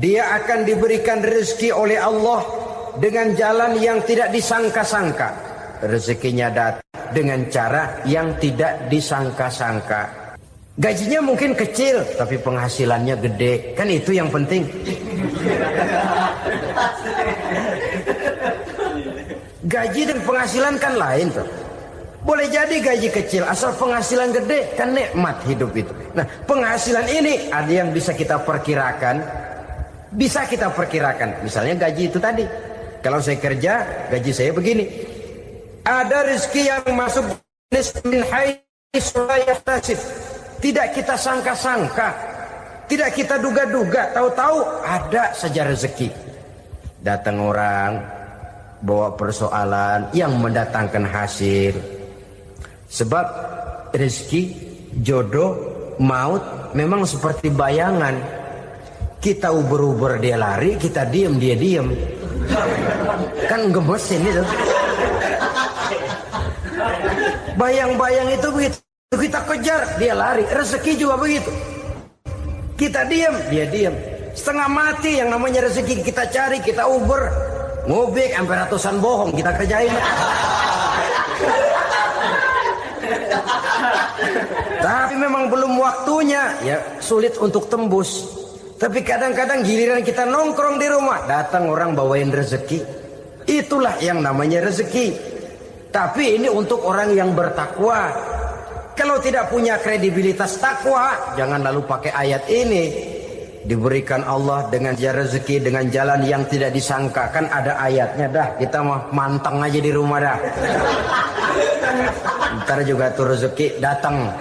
dia akan diberikan rezeki oleh Allah dengan jalan yang tidak disangka-sangka. Rezekinya datang dengan cara yang tidak disangka-sangka. Gajinya mungkin kecil, tapi penghasilannya gede. Kan itu yang penting. Gaji dan penghasilan kan lain tuh. Boleh jadi gaji kecil, asal penghasilan gede, kan nikmat hidup itu. Nah, penghasilan ini ada yang bisa kita perkirakan. Bisa kita perkirakan. Misalnya gaji itu tadi. Kalau saya kerja, gaji saya begini. Ada rezeki yang masuk min haitsu la yahtasib. Tidak kita sangka-sangka. Tidak kita duga-duga. Tahu-tahu ada saja rezeki. Datang orang bawa persoalan yang mendatangkan hasil. Sebab rezeki, jodoh, maut memang seperti bayangan. Kita uber-uber dia lari, kita diem dia diem. Kan gemesin itu. Bayang-bayang itu begitu. Kita kejar, dia lari. Rezeki juga begitu. Kita diem, dia diem. Setengah mati yang namanya rezeki kita cari, kita uber. Ngobek sampai ratusan bohong kita kerjain. Tapi memang belum waktunya, ya sulit untuk tembus. Tapi kadang-kadang giliran kita nongkrong di rumah, datang orang bawain rezeki. Itulah yang namanya rezeki. Tapi ini untuk orang yang bertakwa. Kalau tidak punya kredibilitas takwa, jangan lalu pakai ayat ini. Diberikan Allah dengan rezeki dengan jalan yang tidak disangka. Kan ada ayatnya dah. Kita mah manteng aja di rumah dah. Ntar juga tuh rezeki datang.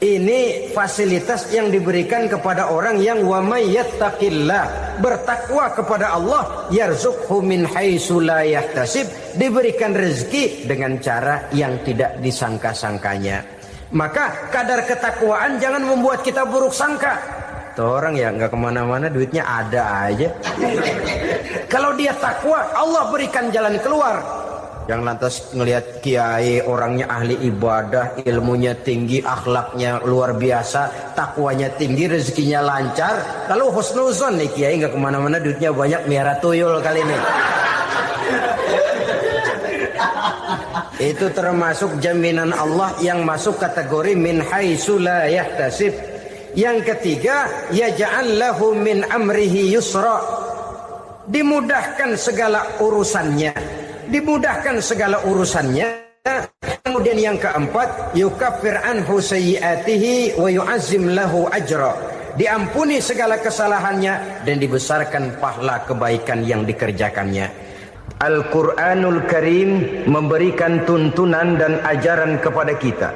Ini fasilitas yang diberikan kepada orang yang wa may yattaqillah, bertakwa kepada Allah, yarzuqhu min haitsu la yahtasib, diberikan rezeki dengan cara yang tidak disangka-sangkanya. Maka kadar ketakwaan jangan membuat kita buruk sangka. Tuh orang ya nggak kemana-mana, duitnya ada aja. Kalau dia takwa, Allah berikan jalan keluar. Yang lantas ngelihat kiai orangnya ahli ibadah, ilmunya tinggi, akhlaknya luar biasa, takwanya tinggi, rezekinya lancar. Lalu husnuzon nih kiai nggak kemana-mana, duitnya banyak, miara tuyul kali ini. Itu termasuk jaminan Allah yang masuk kategori min haitsu la yahtasib. Yang ketiga, yaj'al lahu min amrihi yusra. Dimudahkan segala urusannya. Dimudahkan segala urusannya. Kemudian yang keempat, yukaffir anhu sayyiatihi wa yu'azzim lahu ajra. Diampuni segala kesalahannya dan dibesarkan pahala kebaikan yang dikerjakannya. Al-Quranul Karim memberikan tuntunan dan ajaran kepada kita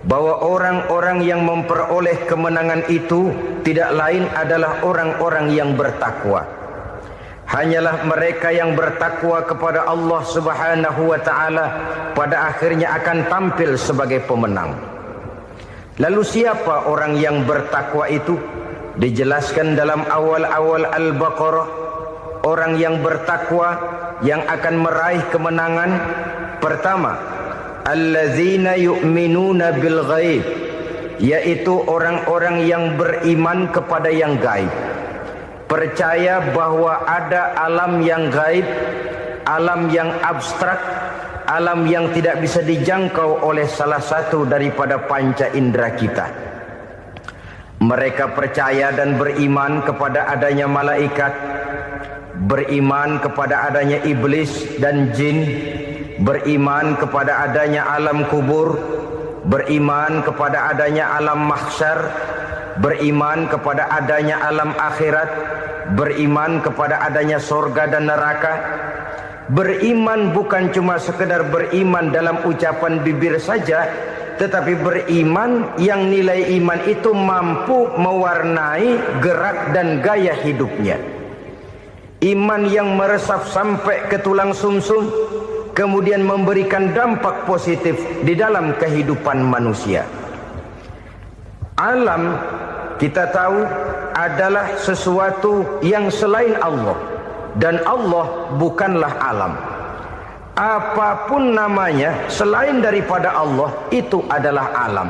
bahwa orang-orang yang memperoleh kemenangan itu tidak lain adalah orang-orang yang bertakwa. Hanyalah mereka yang bertakwa kepada Allah Subhanahu wa ta'ala pada akhirnya akan tampil sebagai pemenang. Lalu siapa orang yang bertakwa itu? Dijelaskan dalam awal-awal Al-Baqarah. Orang yang bertakwa yang akan meraih kemenangan, pertama, allazina yu'minuna bil ghaib, yaitu orang-orang yang beriman kepada yang gaib. Percaya bahwa ada alam yang gaib, alam yang abstrak, alam yang tidak bisa dijangkau oleh salah satu daripada panca indera kita. Mereka percaya dan beriman kepada adanya malaikat, beriman kepada adanya iblis dan jin, beriman kepada adanya alam kubur, beriman kepada adanya alam mahsyar, beriman kepada adanya alam akhirat, beriman kepada adanya sorga dan neraka. Beriman bukan cuma sekedar beriman dalam ucapan bibir saja, tetapi beriman yang nilai iman itu mampu mewarnai gerak dan gaya hidupnya. Iman yang meresap sampai ke tulang sumsum, kemudian memberikan dampak positif di dalam kehidupan manusia. Alam, kita tahu, adalah sesuatu yang selain Allah, dan Allah bukanlah alam. Apapun namanya selain daripada Allah, itu adalah alam.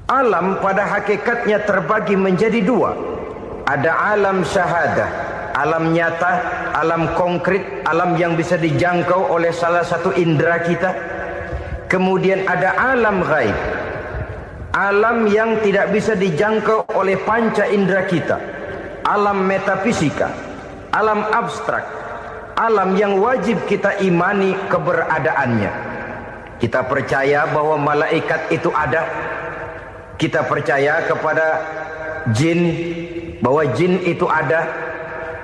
Alam pada hakikatnya terbagi menjadi dua. ada alam syahadah, alam nyata, alam konkret, alam yang bisa dijangkau oleh salah satu indera kita. Kemudian ada alam ghaib, alam yang tidak bisa dijangkau oleh panca indera kita, alam metafisika, alam abstrak, alam yang wajib kita imani keberadaannya. Kita percaya bahwa malaikat itu ada, kita percaya kepada jin, bahwa jin itu ada,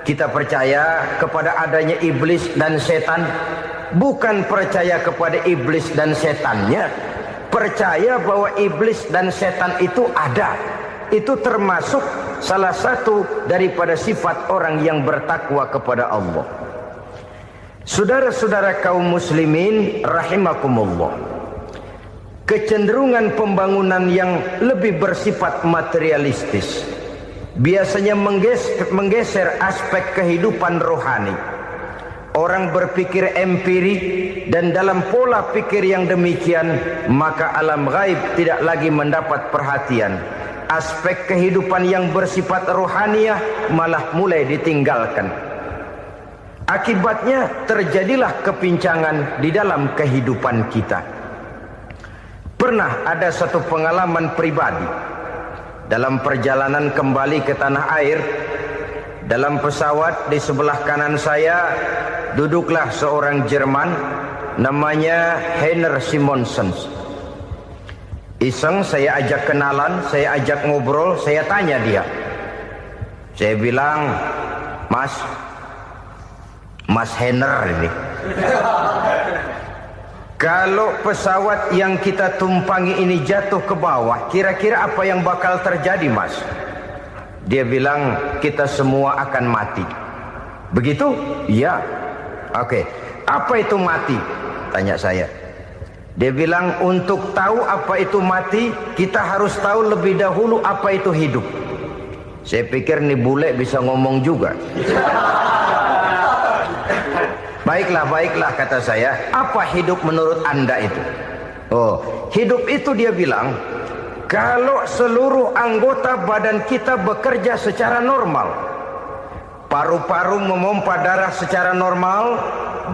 kita percaya kepada adanya iblis dan setan. Bukan percaya kepada iblis dan setannya, percaya bahwa iblis dan setan itu ada. Itu termasuk salah satu daripada sifat orang yang bertakwa kepada Allah. Saudara-saudara kaum muslimin rahimakumullah, kecenderungan pembangunan yang lebih bersifat materialistis biasanya menggeser aspek kehidupan rohani. Orang berpikir empiri, dan dalam pola pikir yang demikian maka alam gaib tidak lagi mendapat perhatian. Aspek kehidupan yang bersifat rohaniah malah mulai ditinggalkan. Akibatnya terjadilah kepincangan di dalam kehidupan kita. Pernah ada satu pengalaman pribadi dalam perjalanan kembali ke tanah air. Dalam pesawat di sebelah kanan saya duduklah seorang Jerman namanya Heiner Simonsen. Iseng saya ajak kenalan, saya ajak ngobrol, saya tanya dia. Saya bilang, Mas Heiner ini, kalau pesawat yang kita tumpangi ini jatuh ke bawah, kira-kira apa yang bakal terjadi, Mas? Dia bilang, kita semua akan mati. Begitu? Iya. Oke. Apa itu mati? Tanya saya. Dia bilang, untuk tahu apa itu mati, kita harus tahu lebih dahulu apa itu hidup. Saya pikir nih bule bisa ngomong juga. Baiklah kata saya. Apa hidup menurut Anda itu? Oh, hidup itu dia bilang, kalau seluruh anggota badan kita bekerja secara normal, paru-paru memompa darah secara normal,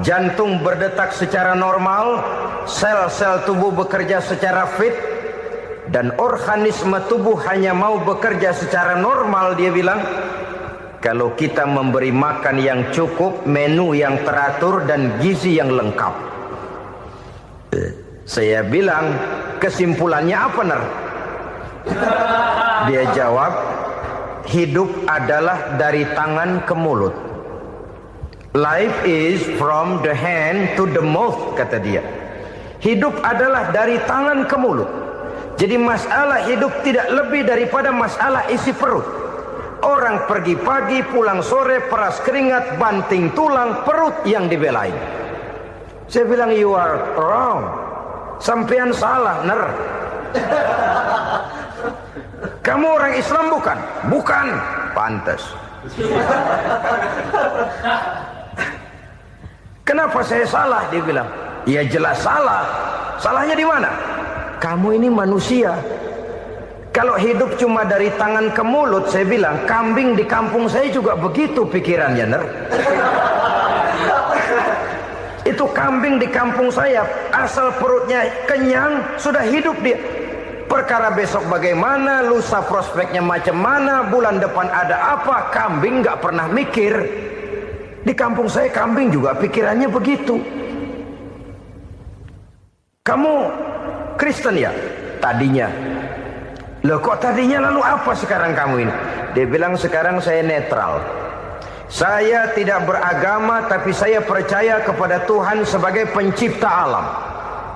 jantung berdetak secara normal, sel-sel tubuh bekerja secara fit, dan organisme tubuh hanya mau bekerja secara normal, dia bilang, kalau kita memberi makan yang cukup, menu yang teratur, dan gizi yang lengkap. Saya bilang, kesimpulannya apa, Ner? Dia jawab, hidup adalah dari tangan ke mulut. Life is from the hand to the mouth, kata dia. Hidup adalah dari tangan ke mulut. Jadi masalah hidup tidak lebih daripada masalah isi perut. Orang pergi pagi, pulang sore, peras keringat, banting tulang, perut yang dibelain. Saya bilang, you are wrong. Sampean salah, Ner. Kamu orang Islam bukan? Bukan. Pantas. Kenapa saya salah? Dia bilang. Ya jelas salah. Salahnya di mana? Kamu ini manusia. Kalau hidup cuma dari tangan ke mulut, saya bilang, kambing di kampung saya juga begitu pikirannya, Ner. Itu kambing di kampung saya, asal perutnya kenyang, sudah hidup dia. Perkara besok bagaimana, lusa prospeknya macam mana, bulan depan ada apa, kambing nggak pernah mikir. Di kampung saya kambing juga pikirannya begitu. Kamu Kristen ya? Tadinya. Loh kok tadinya, lalu apa sekarang kamu ini? Dia bilang, sekarang saya netral. Saya tidak beragama, tapi saya percaya kepada Tuhan sebagai pencipta alam.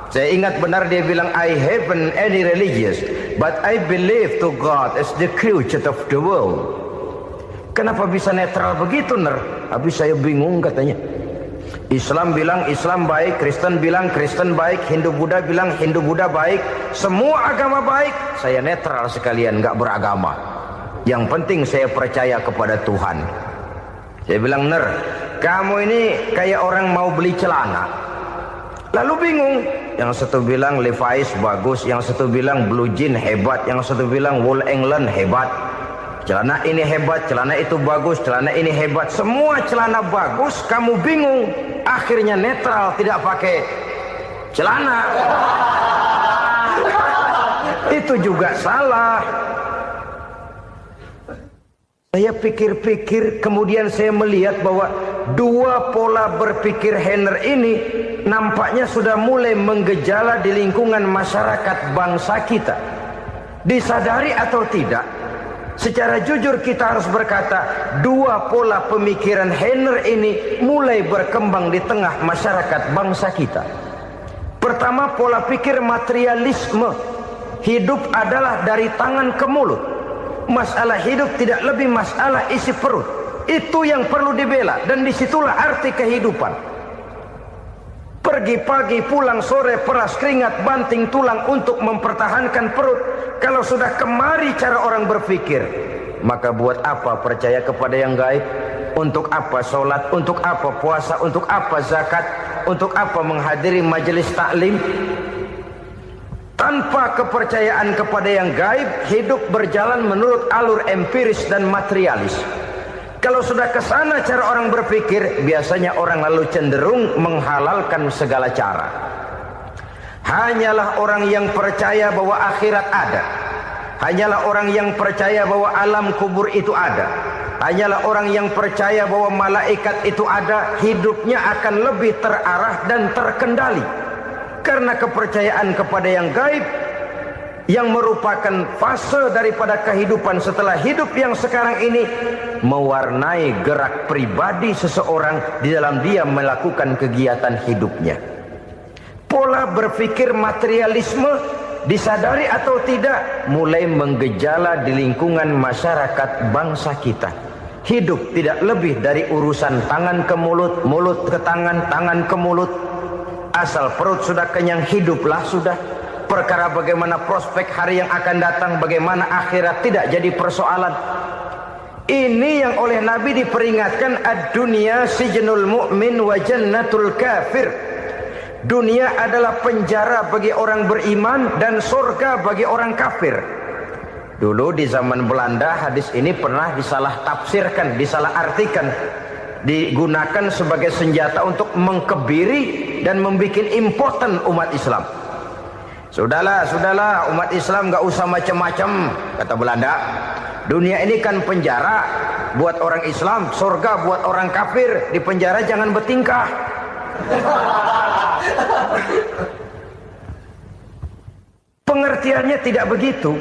Saya ingat benar dia bilang, I haven't any religious, but I believe to God as the creator of the world. Kenapa bisa netral begitu, Ner? Habis saya bingung katanya. Islam bilang Islam baik, Kristen bilang Kristen baik, Hindu Buddha bilang Hindu Buddha baik, semua agama baik. Saya netral sekalian, nggak beragama. Yang penting saya percaya kepada Tuhan. Saya bilang, Ner, kamu ini kayak orang mau beli celana, lalu bingung. Yang satu bilang Levi's bagus, yang satu bilang Blue Jean hebat, yang satu bilang Wool England hebat. Celana ini hebat, celana itu bagus, celana ini hebat. Semua celana bagus, kamu bingung. Akhirnya netral, tidak pakai celana. Itu juga salah. Saya pikir-pikir, kemudian saya melihat bahwa dua pola berpikir Henner ini nampaknya sudah mulai menggejala di lingkungan masyarakat bangsa kita. Disadari atau tidak, secara jujur kita harus berkata, dua pola pemikiran Henner ini mulai berkembang di tengah masyarakat bangsa kita. Pertama, pola pikir materialisme. Hidup adalah dari tangan ke mulut. Masalah hidup tidak lebih masalah isi perut. Itu yang perlu dibela, dan disitulah arti kehidupan. Pergi pagi, pulang sore, peras keringat, banting tulang untuk mempertahankan perut. Kalau sudah kemari cara orang berpikir, maka buat apa percaya kepada yang gaib? Untuk apa sholat? Untuk apa puasa? Untuk apa zakat? Untuk apa menghadiri majelis taklim? Tanpa kepercayaan kepada yang gaib, hidup berjalan menurut alur empiris dan materialis. Kalau sudah ke sana cara orang berpikir, biasanya orang lalu cenderung menghalalkan segala cara. Hanyalah orang yang percaya bahwa akhirat ada. Hanyalah orang yang percaya bahwa alam kubur itu ada. Hanyalah orang yang percaya bahwa malaikat itu ada, hidupnya akan lebih terarah dan terkendali. Karena kepercayaan kepada yang gaib, yang merupakan fase daripada kehidupan setelah hidup yang sekarang ini, mewarnai gerak pribadi seseorang di dalam dia melakukan kegiatan hidupnya. Pola berpikir materialisme, disadari atau tidak, mulai menggejala di lingkungan masyarakat bangsa kita. Hidup tidak lebih dari urusan tangan ke mulut, mulut ke tangan, tangan ke mulut. Asal perut sudah kenyang, hiduplah sudah. Perkara bagaimana prospek hari yang akan datang, bagaimana akhirat, tidak jadi persoalan. Ini yang oleh Nabi diperingatkan, ad-dunya sijnul mu'min wa jannatul kafir. Dunia adalah penjara bagi orang beriman dan surga bagi orang kafir. Dulu di zaman Belanda hadis ini pernah disalah tafsirkan, disalah artikan, digunakan sebagai senjata untuk mengkebiri dan membuat impoten umat Islam. Sudahlah umat Islam gak usah macam-macam, kata Belanda. Dunia ini kan penjara buat orang Islam, surga buat orang kafir. Di penjara jangan bertingkah. Pengertiannya tidak begitu.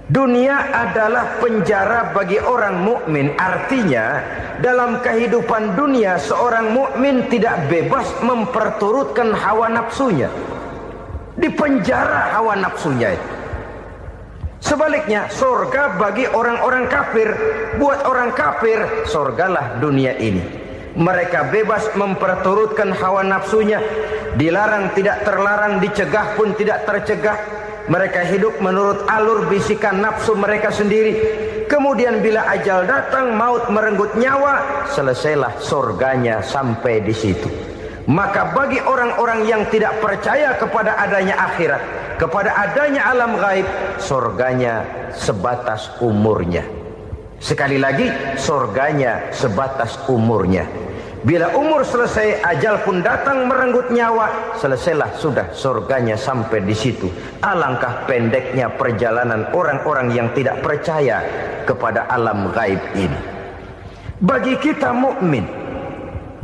Dunia adalah penjara bagi orang mukmin. Artinya dalam kehidupan dunia seorang mukmin tidak bebas memperturutkan hawa nafsunya. Di penjara hawa nafsunya itu. Sebaliknya surga bagi orang-orang kafir. Buat orang kafir, surgalah dunia ini. Mereka bebas memperturutkan hawa nafsunya. Dilarang tidak terlarang, dicegah pun tidak tercegah. Mereka hidup menurut alur bisikan nafsu mereka sendiri. Kemudian bila ajal datang, maut merenggut nyawa, selesailah surganya sampai di situ. Maka bagi orang-orang yang tidak percaya kepada adanya akhirat, kepada adanya alam gaib, surganya sebatas umurnya. Sekali lagi, surganya sebatas umurnya. Bila umur selesai, ajal pun datang merenggut nyawa, selesailah sudah surganya sampai di situ. Alangkah pendeknya perjalanan orang-orang yang tidak percaya kepada alam gaib ini. Bagi kita mukmin,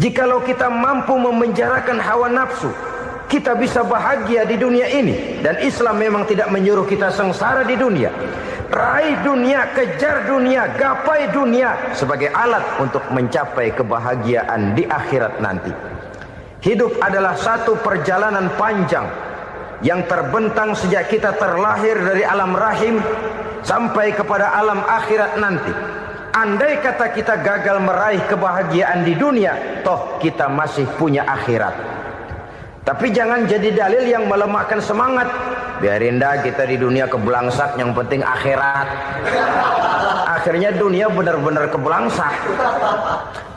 jikalau kita mampu memenjarakan hawa nafsu, kita bisa bahagia di dunia ini. Dan Islam memang tidak menyuruh kita sengsara di dunia. Raih dunia, kejar dunia, gapai dunia sebagai alat untuk mencapai kebahagiaan di akhirat nanti. Hidup adalah satu perjalanan panjang yang terbentang sejak kita terlahir dari alam rahim sampai kepada alam akhirat nanti. Andai kata kita gagal meraih kebahagiaan di dunia, toh kita masih punya akhirat. Tapi jangan jadi dalil yang melemahkan semangat. Biarin dah kita di dunia kebelangsak, yang penting akhirat. Akhirnya dunia benar-benar kebelangsak.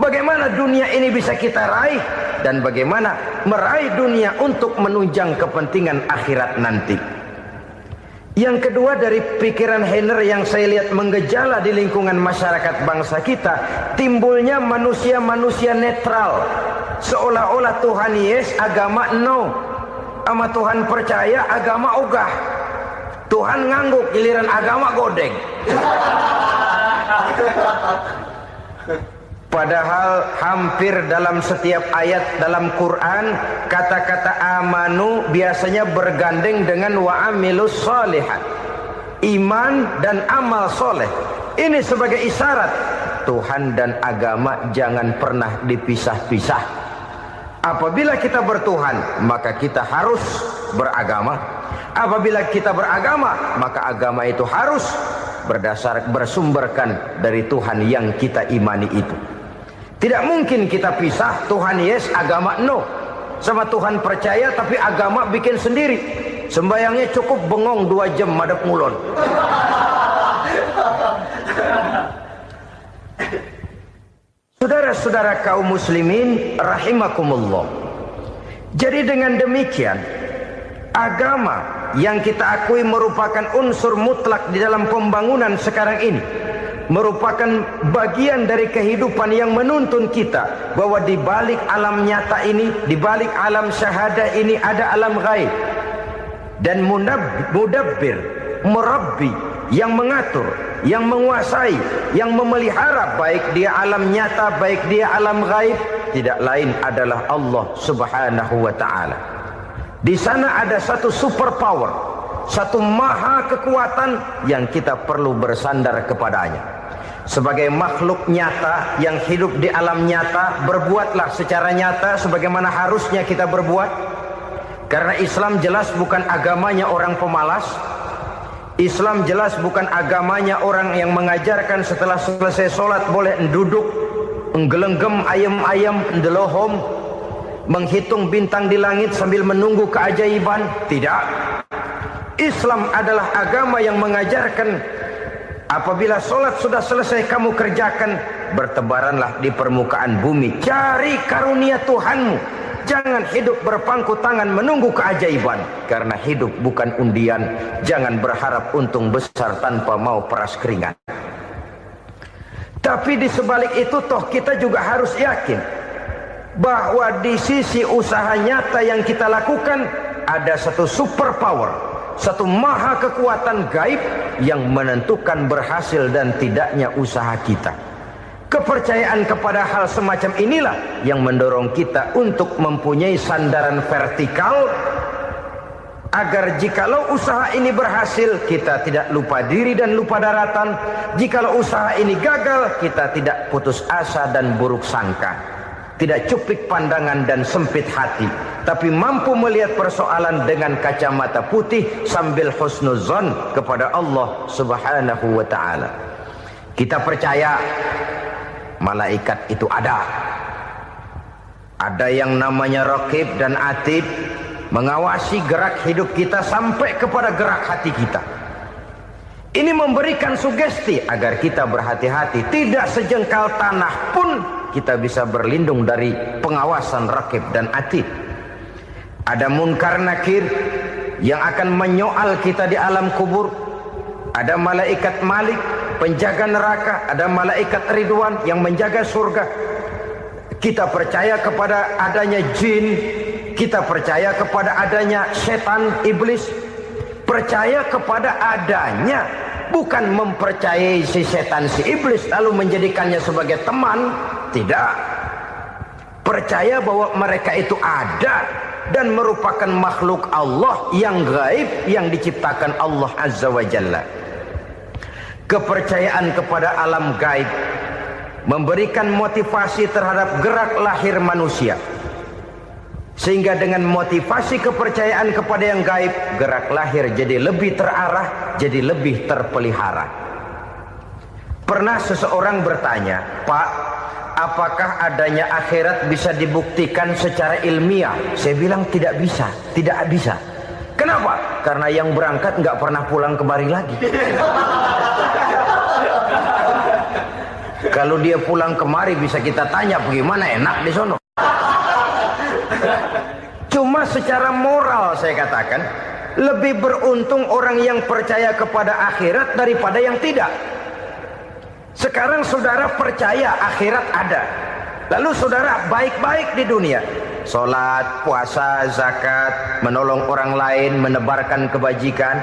Bagaimana dunia ini bisa kita raih, dan bagaimana meraih dunia untuk menunjang kepentingan akhirat nanti. Yang kedua, dari pikiran Heiner yang saya lihat menggejala di lingkungan masyarakat bangsa kita, timbulnya manusia-manusia netral. Seolah-olah Tuhan yes, agama no. Sama Tuhan percaya, agama ogah. Tuhan ngangguk, giliran agama godeng. Padahal hampir dalam setiap ayat dalam Quran, kata-kata amanu biasanya bergandeng dengan wa'amilus sholihat, iman dan amal soleh. Ini sebagai isyarat Tuhan dan agama jangan pernah dipisah-pisah. Apabila kita bertuhan, maka kita harus beragama. Apabila kita beragama, maka agama itu harus bersumberkan dari Tuhan yang kita imani itu. Tidak mungkin kita pisah, Tuhan yes, agama no. Sama Tuhan percaya tapi agama bikin sendiri. Sembayangnya cukup bengong 2 jam madep ngulon. Saudara-saudara kaum muslimin rahimakumullah. Jadi dengan demikian, agama yang kita akui merupakan unsur mutlak di dalam pembangunan sekarang ini, merupakan bagian dari kehidupan yang menuntun kita bahwa di balik alam nyata ini, di balik alam syahadah ini ada alam ghaib. Dan mudabbir, murabbi, yang mengatur, yang menguasai, yang memelihara baik dia alam nyata, baik dia alam ghaib, tidak lain adalah Allah Subhanahu wa taala. Di sana ada satu super power, satu maha kekuatan yang kita perlu bersandar kepadanya. Sebagai makhluk nyata yang hidup di alam nyata, berbuatlah secara nyata sebagaimana harusnya kita berbuat. Karena Islam jelas bukan agamanya orang pemalas. Islam jelas bukan agamanya orang yang mengajarkan setelah selesai sholat boleh duduk, nggelenggem ayam-ayam, ndelohom, menghitung bintang di langit sambil menunggu keajaiban. Tidak. Islam adalah agama yang mengajarkan apabila sholat sudah selesai kamu kerjakan, bertebaranlah di permukaan bumi, cari karunia Tuhanmu. Jangan hidup berpangku tangan menunggu keajaiban. Karena hidup bukan undian. Jangan berharap untung besar tanpa mau peras keringat. Tapi di sebalik itu toh kita juga harus yakin bahwa di sisi usaha nyata yang kita lakukan ada satu super power, satu maha kekuatan gaib yang menentukan berhasil dan tidaknya usaha kita. Kepercayaan kepada hal semacam inilah yang mendorong kita untuk mempunyai sandaran vertikal, agar jikalau usaha ini berhasil, kita tidak lupa diri dan lupa daratan. Jikalau usaha ini gagal, kita tidak putus asa dan buruk sangka, tidak cupik pandangan dan sempit hati, tapi mampu melihat persoalan dengan kacamata putih sambil husnuzon kepada Allah Subhanahu wa ta'ala. Kita percaya malaikat itu ada. Ada yang namanya raqib dan atid, mengawasi gerak hidup kita sampai kepada gerak hati kita. Ini memberikan sugesti agar kita berhati-hati. Tidak sejengkal tanah pun kita bisa berlindung dari pengawasan raqib dan atid. Ada munkar nakir yang akan menyoal kita di alam kubur. Ada malaikat Malik, penjaga neraka. Ada malaikat Ridwan yang menjaga surga. Kita percaya kepada adanya jin. Kita percaya kepada adanya setan, iblis. Percaya kepada adanya, bukan mempercayai si setan, si iblis lalu menjadikannya sebagai teman. Tidak. Percaya bahwa mereka itu ada dan merupakan makhluk Allah yang gaib yang diciptakan Allah Azza wa Jalla. Kepercayaan kepada alam gaib memberikan motivasi terhadap gerak lahir manusia, sehingga dengan motivasi kepercayaan kepada yang gaib, gerak lahir jadi lebih terarah, jadi lebih terpelihara. Pernah seseorang bertanya, "Pak, apakah adanya akhirat bisa dibuktikan secara ilmiah?" Saya bilang tidak bisa, tidak bisa. Kenapa? Karena yang berangkat nggak pernah pulang kemari lagi. Kalau dia pulang kemari bisa kita tanya bagaimana enak di sono. Cuma secara moral saya katakan, lebih beruntung orang yang percaya kepada akhirat daripada yang tidak. Sekarang saudara percaya akhirat ada, lalu saudara baik-baik di dunia, sholat, puasa, zakat, menolong orang lain, menebarkan kebajikan.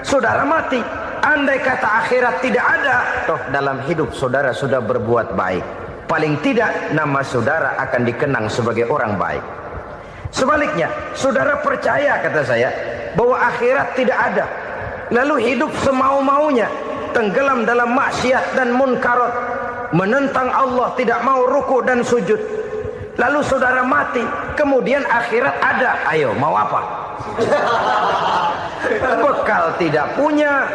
Saudara mati, andai kata akhirat tidak ada, toh dalam hidup saudara sudah berbuat baik, paling tidak nama saudara akan dikenang sebagai orang baik. Sebaliknya, saudara percaya, kata saya, bahwa akhirat tidak ada, lalu hidup semau-maunya, tenggelam dalam maksiat dan munkarat, menentang Allah, tidak mau ruku dan sujud. Lalu saudara mati, kemudian akhirat ada. Ayo, mau apa? Bekal tidak punya.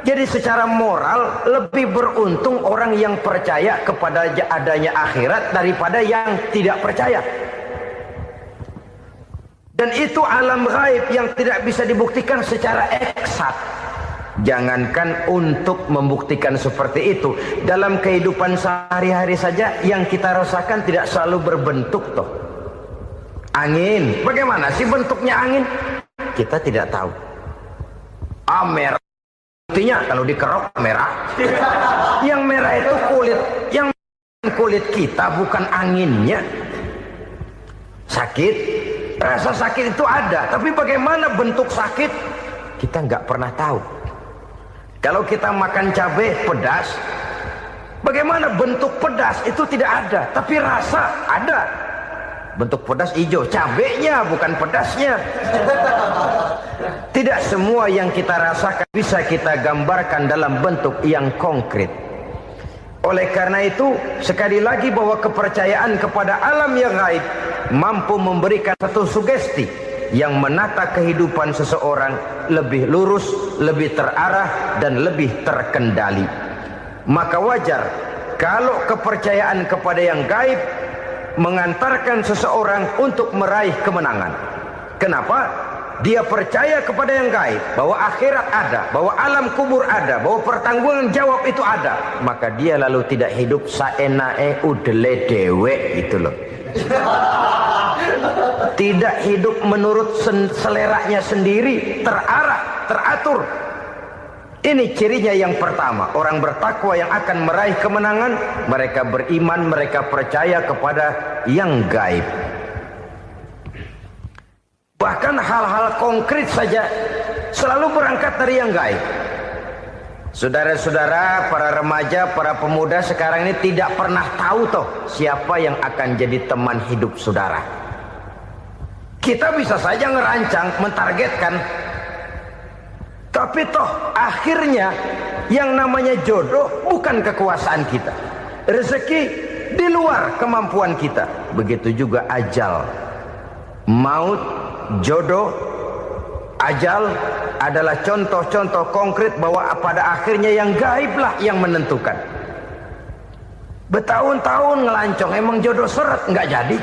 Jadi secara moral lebih beruntung orang yang percaya kepada adanya akhirat daripada yang tidak percaya. Dan itu alam gaib yang tidak bisa dibuktikan secara eksat. Jangankan untuk membuktikan seperti itu, dalam kehidupan sehari-hari saja yang kita rasakan tidak selalu berbentuk toh. Angin, bagaimana sih bentuknya angin? Kita tidak tahu. Merah, buktinya kalau dikerok merah. Yang merah itu kulit, yang kulit kita bukan anginnya. Sakit, rasa sakit itu ada, tapi bagaimana bentuk sakit kita nggak pernah tahu. Kalau kita makan cabai pedas, bagaimana bentuk pedas itu tidak ada, tapi rasa ada. Bentuk pedas hijau, cabainya bukan pedasnya. Tidak semua yang kita rasakan bisa kita gambarkan dalam bentuk yang konkret. Oleh karena itu, sekali lagi bahwa kepercayaan kepada alam yang gaib mampu memberikan satu sugesti yang menata kehidupan seseorang lebih lurus, lebih terarah, dan lebih terkendali. Maka wajar kalau kepercayaan kepada yang gaib mengantarkan seseorang untuk meraih kemenangan. Kenapa? Dia percaya kepada yang gaib, bahwa akhirat ada, bahwa alam kubur ada, bahwa pertanggungan jawab itu ada. Maka dia lalu tidak hidup saenae udele dewe gitu loh. Tidak hidup menurut seleranya sendiri, terarah, teratur. Ini cirinya yang pertama. Orang bertakwa yang akan meraih kemenangan, mereka beriman, mereka percaya kepada yang gaib. Bahkan hal-hal konkret saja selalu berangkat dari yang gaib. Saudara-saudara, para remaja, para pemuda sekarang ini tidak pernah tahu toh siapa yang akan jadi teman hidup saudara. Kita bisa saja ngerancang, mentargetkan, tapi toh akhirnya yang namanya jodoh bukan kekuasaan kita. Rezeki di luar kemampuan kita. Begitu juga ajal, maut, jodoh, ajal adalah contoh-contoh konkret bahwa pada akhirnya yang gaiblah yang menentukan. Bertahun-tahun ngelancong, emang jodoh seret, nggak jadi.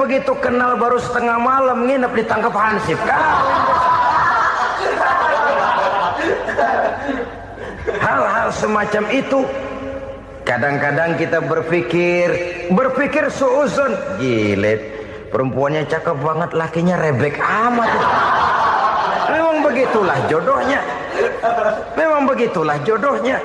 Begitu kenal baru setengah malam nginep ditangkap hansip kan. Hal-hal semacam itu kadang-kadang kita berpikir suuzon, gilet, perempuannya cakep banget, lakinya rebek amat. Memang begitulah jodohnya. Memang begitulah jodohnya.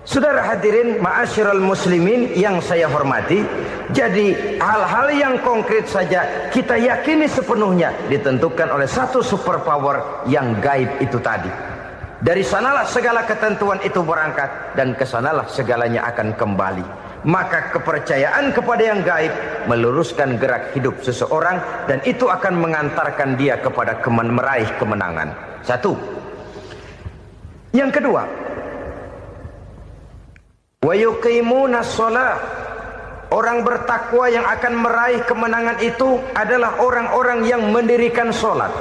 Saudara hadirin ma'asyiral muslimin yang saya hormati, jadi hal-hal yang konkret saja kita yakini sepenuhnya ditentukan oleh satu superpower yang gaib itu tadi. Dari sanalah segala ketentuan itu berangkat dan kesanalah segalanya akan kembali. Maka kepercayaan kepada yang gaib meluruskan gerak hidup seseorang dan itu akan mengantarkan dia kepada meraih kemenangan. Satu. Yang kedua, wa yuqimuna shalah. Orang bertakwa yang akan meraih kemenangan itu adalah orang-orang yang mendirikan sholat.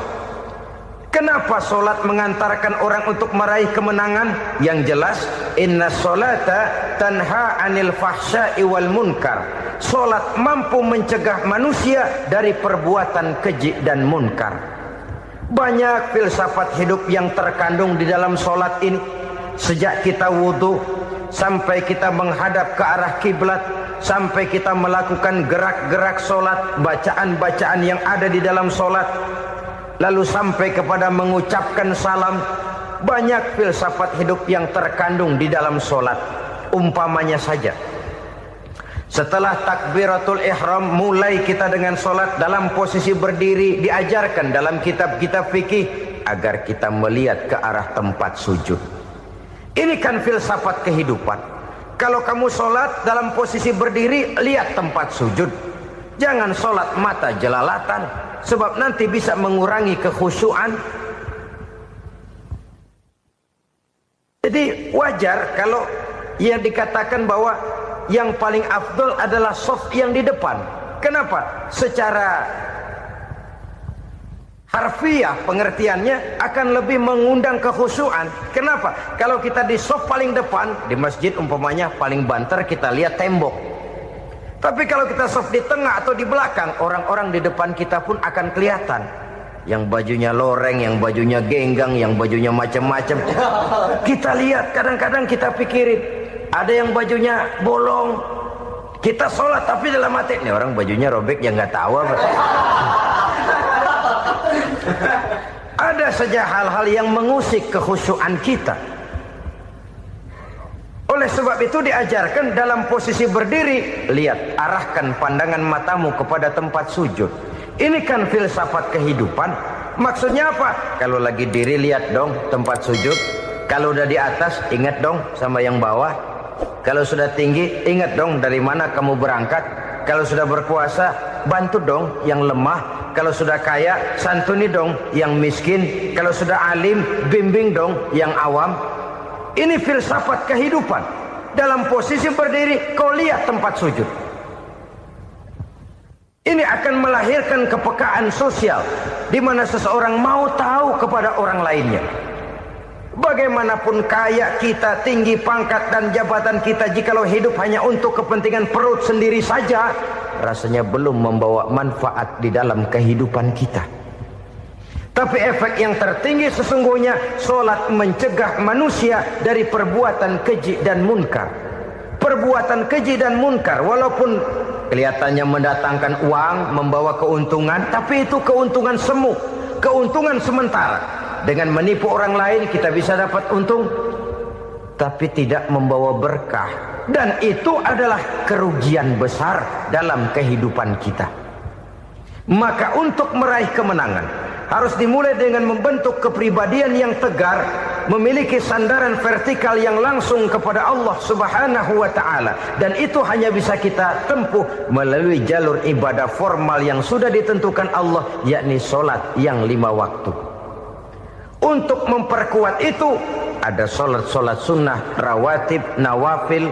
Kenapa sholat mengantarkan orang untuk meraih kemenangan? Yang jelas, inna sholata tanha anil fahsya'i wal munkar. Sholat mampu mencegah manusia dari perbuatan keji dan munkar. Banyak filsafat hidup yang terkandung di dalam sholat ini. Sejak kita wudhu sampai kita menghadap ke arah kiblat, sampai kita melakukan gerak-gerak solat, bacaan-bacaan yang ada di dalam solat, lalu sampai kepada mengucapkan salam. Banyak filsafat hidup yang terkandung di dalam solat. Umpamanya saja, setelah takbiratul ihram, mulai kita dengan solat dalam posisi berdiri. Diajarkan dalam kitab-kitab fikih agar kita melihat ke arah tempat sujud. Ini kan filsafat kehidupan. Kalau kamu sholat dalam posisi berdiri, lihat tempat sujud. Jangan sholat mata jelalatan, sebab nanti bisa mengurangi kekhusyuan. Jadi wajar kalau yang dikatakan bahwa yang paling afdol adalah shaf yang di depan. Kenapa? Secara harfiah pengertiannya akan lebih mengundang kekhusyuan. Kenapa? Kalau kita di shaf paling depan di masjid umpamanya paling banter kita lihat tembok. Tapi kalau kita shaf di tengah atau di belakang, orang-orang di depan kita pun akan kelihatan. Yang bajunya loreng, yang bajunya genggang, yang bajunya macam-macam. Kita lihat, kadang-kadang kita pikirin, ada yang bajunya bolong. Kita sholat tapi dalam hati, nih orang bajunya robek yang nggak tahu apa. Ada saja hal-hal yang mengusik kekhusyuan kita. Oleh sebab itu diajarkan dalam posisi berdiri, lihat, arahkan pandangan matamu kepada tempat sujud. Ini kan filsafat kehidupan. Maksudnya apa? Kalau lagi diri, lihat dong tempat sujud. Kalau udah di atas, ingat dong sama yang bawah. Kalau sudah tinggi, ingat dong dari mana kamu berangkat. Kalau sudah berkuasa, bantu dong yang lemah. Kalau sudah kaya, santuni dong yang miskin. Kalau sudah alim, bimbing dong yang awam. Ini filsafat kehidupan. Dalam posisi berdiri, kau lihat tempat sujud. Ini akan melahirkan kepekaan sosial, di mana seseorang mau tahu kepada orang lainnya. Bagaimanapun kaya kita, tinggi pangkat dan jabatan kita, jikalau hidup hanya untuk kepentingan perut sendiri saja, rasanya belum membawa manfaat di dalam kehidupan kita. Tapi efek yang tertinggi sesungguhnya, solat mencegah manusia dari perbuatan keji dan munkar. Perbuatan keji dan munkar, walaupun kelihatannya mendatangkan uang, membawa keuntungan, tapi itu keuntungan semu, keuntungan sementara. Dengan menipu orang lain kita bisa dapat untung, tapi tidak membawa berkah. Dan itu adalah kerugian besar dalam kehidupan kita. Maka untuk meraih kemenangan, harus dimulai dengan membentuk kepribadian yang tegar, memiliki sandaran vertikal yang langsung kepada Allah Subhanahu wa ta'ala. Dan itu hanya bisa kita tempuh melalui jalur ibadah formal yang sudah ditentukan Allah, yakni solat yang 5 waktu. Untuk memperkuat itu, ada solat-solat sunnah, rawatib, nawafil,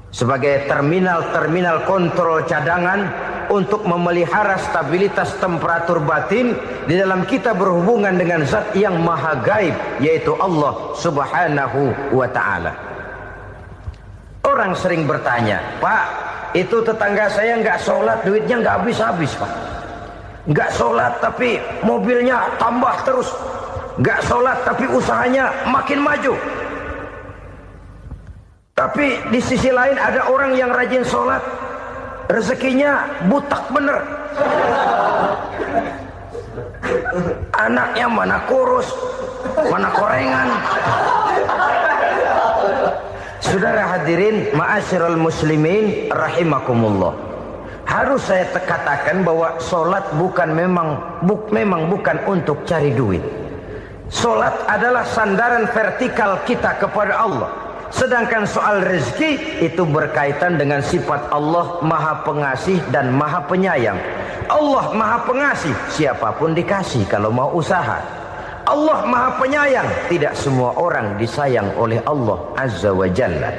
sebagai terminal-terminal kontrol cadangan untuk memelihara stabilitas temperatur batin di dalam kita berhubungan dengan zat yang maha gaib, yaitu Allah Subhanahu wa ta'ala. Orang sering bertanya, Pak, itu tetangga saya nggak sholat, duitnya nggak habis-habis, Pak. Nggak sholat tapi mobilnya tambah terus. Nggak sholat tapi usahanya makin maju. Tapi di sisi lain ada orang yang rajin sholat, rezekinya butak bener. Anaknya mana kurus, mana korengan. Saudara hadirin ma'asyiral muslimin rahimakumullah. Harus saya katakan bahwa solat memang bukan untuk cari duit. Solat adalah sandaran vertikal kita kepada Allah. Sedangkan soal rezeki itu berkaitan dengan sifat Allah Maha Pengasih dan Maha Penyayang. Allah Maha Pengasih, siapapun dikasih kalau mau usaha. Allah Maha Penyayang, tidak semua orang disayang oleh Allah Azza wa Jalla.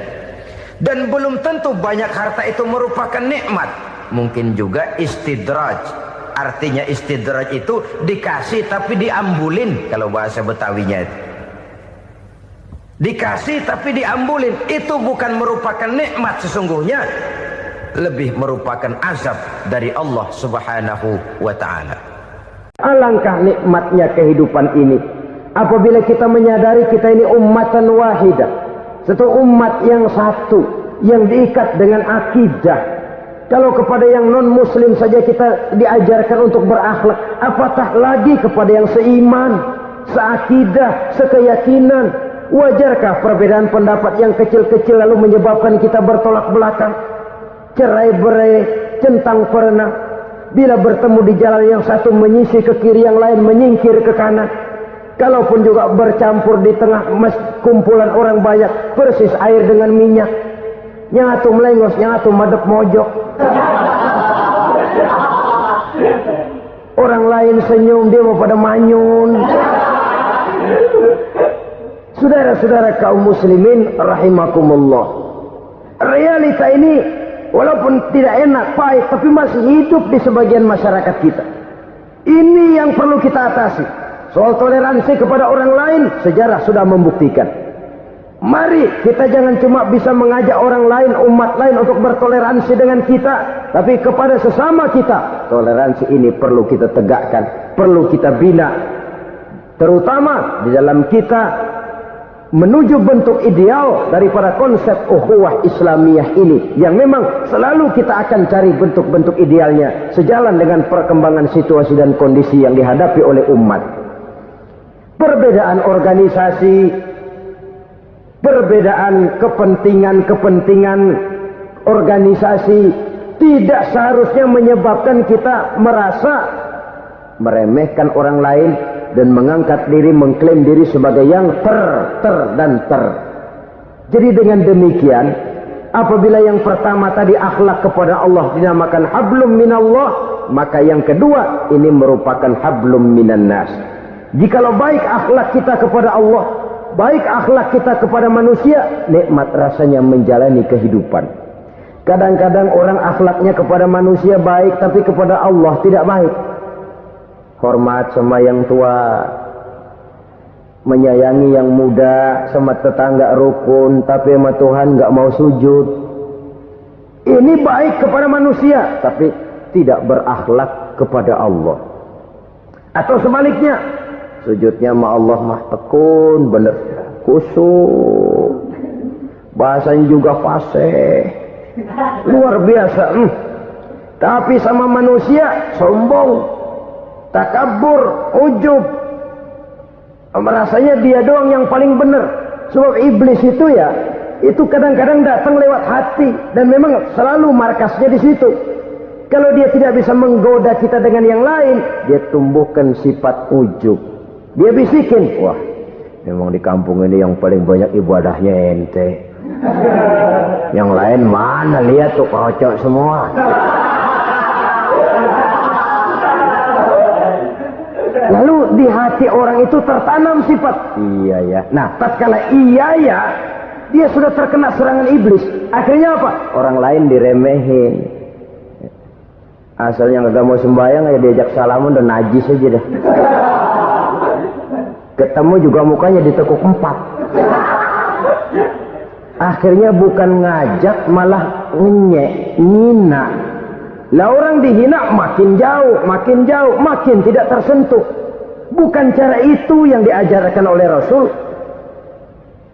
Dan belum tentu banyak harta itu merupakan nikmat. Mungkin juga istidraj. Artinya istidraj itu dikasih tapi diambulin, kalau bahasa Betawinya itu. Dikasih tapi diambulin, itu bukan merupakan nikmat sesungguhnya, lebih merupakan azab dari Allah Subhanahu wa ta'ala. Alangkah nikmatnya kehidupan ini apabila kita menyadari kita ini ummatan wahidah, satu umat yang satu, yang diikat dengan akidah. Kalau kepada yang non-muslim saja kita diajarkan untuk berakhlak, apatah lagi kepada yang seiman, seakidah, sekeyakinan. Wajarkah perbedaan pendapat yang kecil-kecil lalu menyebabkan kita bertolak belakang, cerai-berai, centang perenang? Bila bertemu di jalan, yang satu menyisi ke kiri, yang lain menyingkir ke kanan. Kalaupun juga bercampur di tengah kumpulan orang banyak, persis air dengan minyak. Yang satu melengos, yang satu madep mojok. Orang lain senyum, dia mau pada manyun. Saudara-saudara kaum muslimin rahimakumullah, realita ini walaupun tidak enak, pahit, tapi masih hidup di sebagian masyarakat kita. Ini yang perlu kita atasi. Soal toleransi kepada orang lain, sejarah sudah membuktikan. Mari kita jangan cuma bisa mengajak orang lain, umat lain untuk bertoleransi dengan kita, tapi kepada sesama kita. Toleransi ini perlu kita tegakkan, perlu kita bina, terutama di dalam kita menuju bentuk ideal daripada konsep ukhuwah Islamiyah ini, yang memang selalu kita akan cari bentuk-bentuk idealnya sejalan dengan perkembangan situasi dan kondisi yang dihadapi oleh umat. Perbedaan organisasi, perbedaan kepentingan organisasi tidak seharusnya menyebabkan kita merasa meremehkan orang lain dan mengangkat diri, mengklaim diri sebagai yang ter. Jadi dengan demikian, apabila yang pertama tadi akhlak kepada Allah dinamakan hablum minallah, maka yang kedua ini merupakan hablum minan nas. Jikalau baik akhlak kita kepada Allah, baik akhlak kita kepada manusia, nikmat rasanya menjalani kehidupan. Kadang-kadang orang akhlaknya kepada manusia baik, tapi kepada Allah tidak baik. Hormat sama yang tua, menyayangi yang muda, sama tetangga rukun, tapi sama Tuhan nggak mau sujud. Ini baik kepada manusia, tapi tidak berakhlak kepada Allah. Atau sebaliknya, sujudnya sama Allah mah tekun, bener, khusyuk, bahasanya juga fasih, luar biasa. Tapi sama manusia sombong, takabur, ujub, merasanya dia doang yang paling benar. Sebab iblis itu ya, itu kadang-kadang datang lewat hati, dan memang selalu markasnya di situ. Kalau dia tidak bisa menggoda kita dengan yang lain, dia tumbuhkan sifat ujub. Dia bisikin, wah, memang di kampung ini yang paling banyak ibadahnya ente. Yang lain mana, lihat tuh kocok semua. Lalu di hati orang itu tertanam sifat iya ya. Nah, tatkala iya ya, dia sudah terkena serangan iblis. Akhirnya apa? Orang lain diremehin. Asalnya nggak mau sembahyang, ya diajak salaman dan najis aja dah. Ketemu juga mukanya ditekuk 4. Akhirnya bukan ngajak, malah ngina. Lah orang dihina makin jauh, makin tidak tersentuh. Bukan cara itu yang diajarkan oleh Rasul.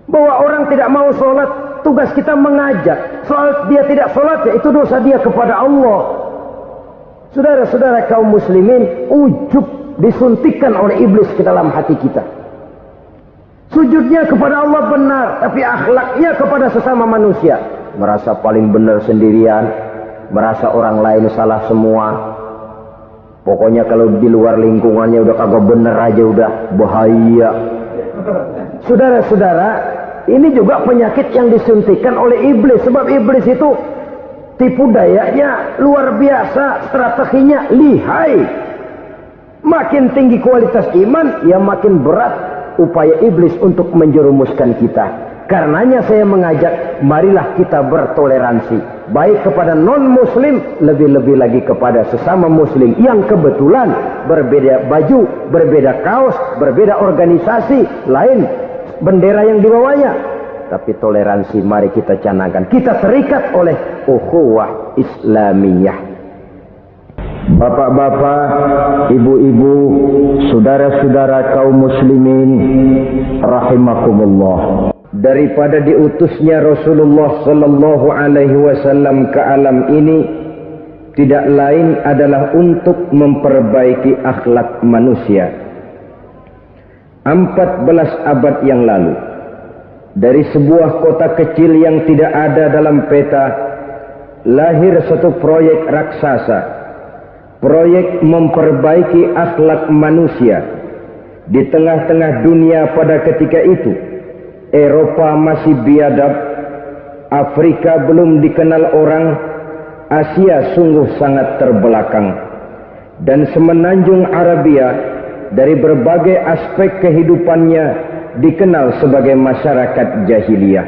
Bahwa orang tidak mau sholat, tugas kita mengajak. Soal dia tidak sholat, ya itu dosa dia kepada Allah. Saudara-saudara kaum muslimin, ujub disuntikkan oleh iblis ke dalam hati kita. Sujudnya kepada Allah benar, tapi akhlaknya kepada sesama manusia merasa paling benar sendirian, merasa orang lain salah semua. Pokoknya kalau di luar lingkungannya udah kagak bener aja udah bahaya. Saudara-saudara, ini juga penyakit yang disuntikkan oleh iblis. Sebab iblis itu tipu dayanya luar biasa, strateginya lihai. Makin tinggi kualitas iman, ya makin berat upaya iblis untuk menjerumuskan kita. Karenanya saya mengajak, marilah kita bertoleransi, baik kepada non-muslim, lebih-lebih lagi kepada sesama muslim yang kebetulan berbeda baju, berbeda kaos, berbeda organisasi, lain bendera yang dibawanya. Tapi toleransi mari kita canangkan. Kita terikat oleh ukhuwah Islamiyah. Bapak-bapak, ibu-ibu, saudara-saudara kaum muslimin rahimakumullah. daripada diutusnya Rasulullah sallallahu alaihi wasallam ke alam ini tidak lain adalah untuk memperbaiki akhlak manusia. 14 abad yang lalu, dari sebuah kota kecil yang tidak ada dalam peta, lahir satu proyek raksasa, proyek memperbaiki akhlak manusia. Di tengah-tengah dunia pada ketika itu, Eropa masih biadab, Afrika belum dikenal orang, Asia sungguh sangat terbelakang, dan semenanjung Arabia dari berbagai aspek kehidupannya dikenal sebagai masyarakat jahiliyah.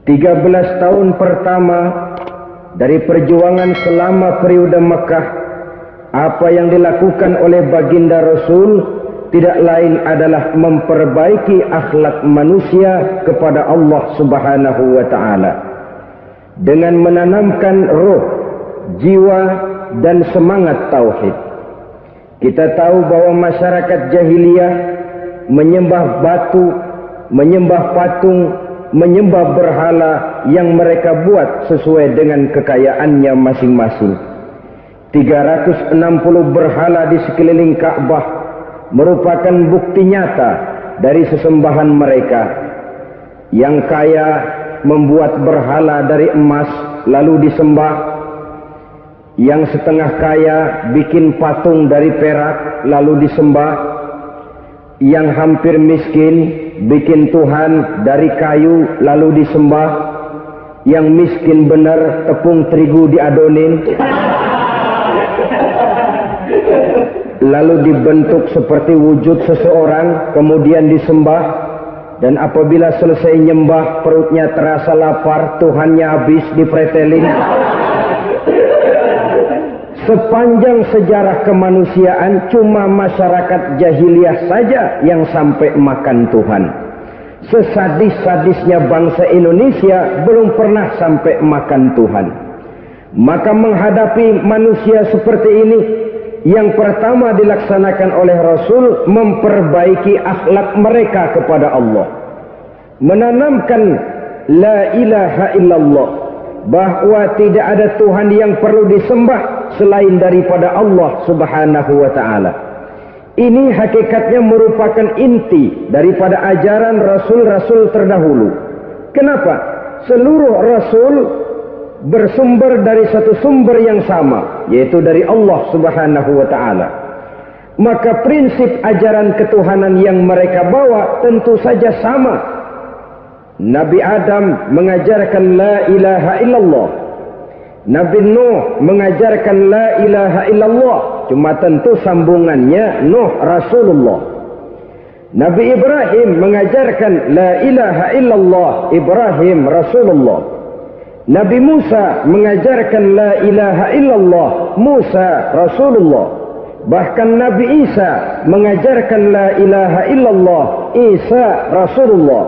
13 tahun pertama dari perjuangan selama periode Mekah, apa yang dilakukan oleh baginda Rasul tidak lain adalah memperbaiki akhlak manusia kepada Allah Subhanahu wa taala dengan menanamkan roh, jiwa dan semangat tauhid. Kita tahu bahwa masyarakat jahiliyah menyembah batu, menyembah patung, menyembah berhala yang mereka buat sesuai dengan kekayaannya masing-masing. 360 berhala di sekeliling Ka'bah merupakan bukti nyata dari sesembahan mereka. Yang kaya membuat berhala dari emas lalu disembah, yang setengah kaya bikin patung dari perak lalu disembah, yang hampir miskin bikin Tuhan dari kayu lalu disembah, yang miskin benar tepung terigu diadonin lalu dibentuk seperti wujud seseorang kemudian disembah. Dan apabila selesai nyembah perutnya terasa lapar, Tuhannya habis dipretelin. Sepanjang sejarah kemanusiaan cuma masyarakat jahiliyah saja yang sampai makan Tuhan. Sesadis-sadisnya bangsa Indonesia belum pernah sampai makan Tuhan. Maka menghadapi manusia seperti ini, yang pertama dilaksanakan oleh Rasul memperbaiki akhlak mereka kepada Allah, menanamkan la ilaha illallah, bahwa tidak ada Tuhan yang perlu disembah selain daripada Allah Subhanahu wa taala. Ini hakikatnya merupakan inti daripada ajaran rasul-rasul terdahulu. Kenapa? Seluruh rasul bersumber dari satu sumber yang sama, yaitu dari Allah Subhanahu wa taala. Maka prinsip ajaran ketuhanan yang mereka bawa tentu saja sama. Nabi Adam mengajarkan la ilaha illallah, Nabi Nuh mengajarkan la ilaha illallah, cuma tentu sambungannya Nuh Rasulullah. Nabi Ibrahim mengajarkan la ilaha illallah, Ibrahim Rasulullah. Nabi Musa mengajarkan la ilaha illallah, Musa Rasulullah. Bahkan Nabi Isa mengajarkan la ilaha illallah, Isa Rasulullah.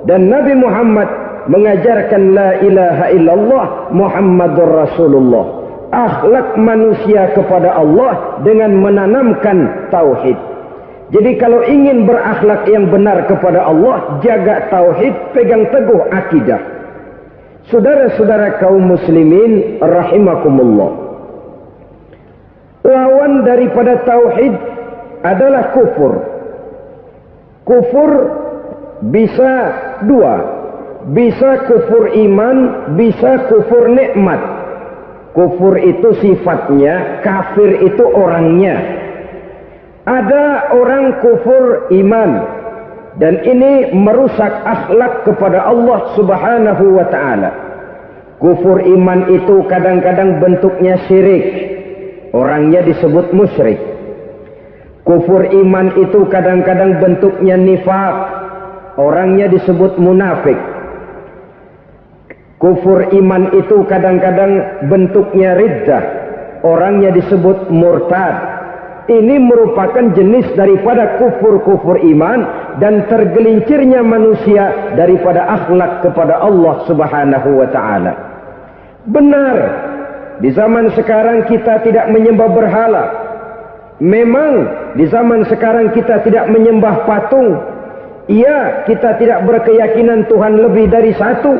Dan Nabi Muhammad mengajarkan la ilaha illallah, Muhammadur Rasulullah. Akhlak manusia kepada Allah dengan menanamkan tauhid. Jadi kalau ingin berakhlak yang benar kepada Allah, jaga tauhid, pegang teguh akidah. Saudara-saudara kaum muslimin rahimakumullah, lawan daripada tauhid adalah kufur. Kufur bisa dua, bisa kufur iman, bisa kufur nikmat. Kufur itu sifatnya, kafir itu orangnya. Ada orang kufur iman, dan ini merusak akhlak kepada Allah Subhanahu wa taala. Kufur iman itu kadang-kadang bentuknya syirik, orangnya disebut musyrik. Kufur iman itu kadang-kadang bentuknya nifaq, orangnya disebut munafik. Kufur iman itu kadang-kadang bentuknya riddah, orangnya disebut murtad. Ini merupakan jenis daripada kufur-kufur iman dan tergelincirnya manusia daripada akhlak kepada Allah Subhanahu wa taala. Benar, di zaman sekarang kita tidak menyembah berhala. Memang di zaman sekarang kita tidak menyembah patung. Iya, kita tidak berkeyakinan Tuhan lebih dari satu,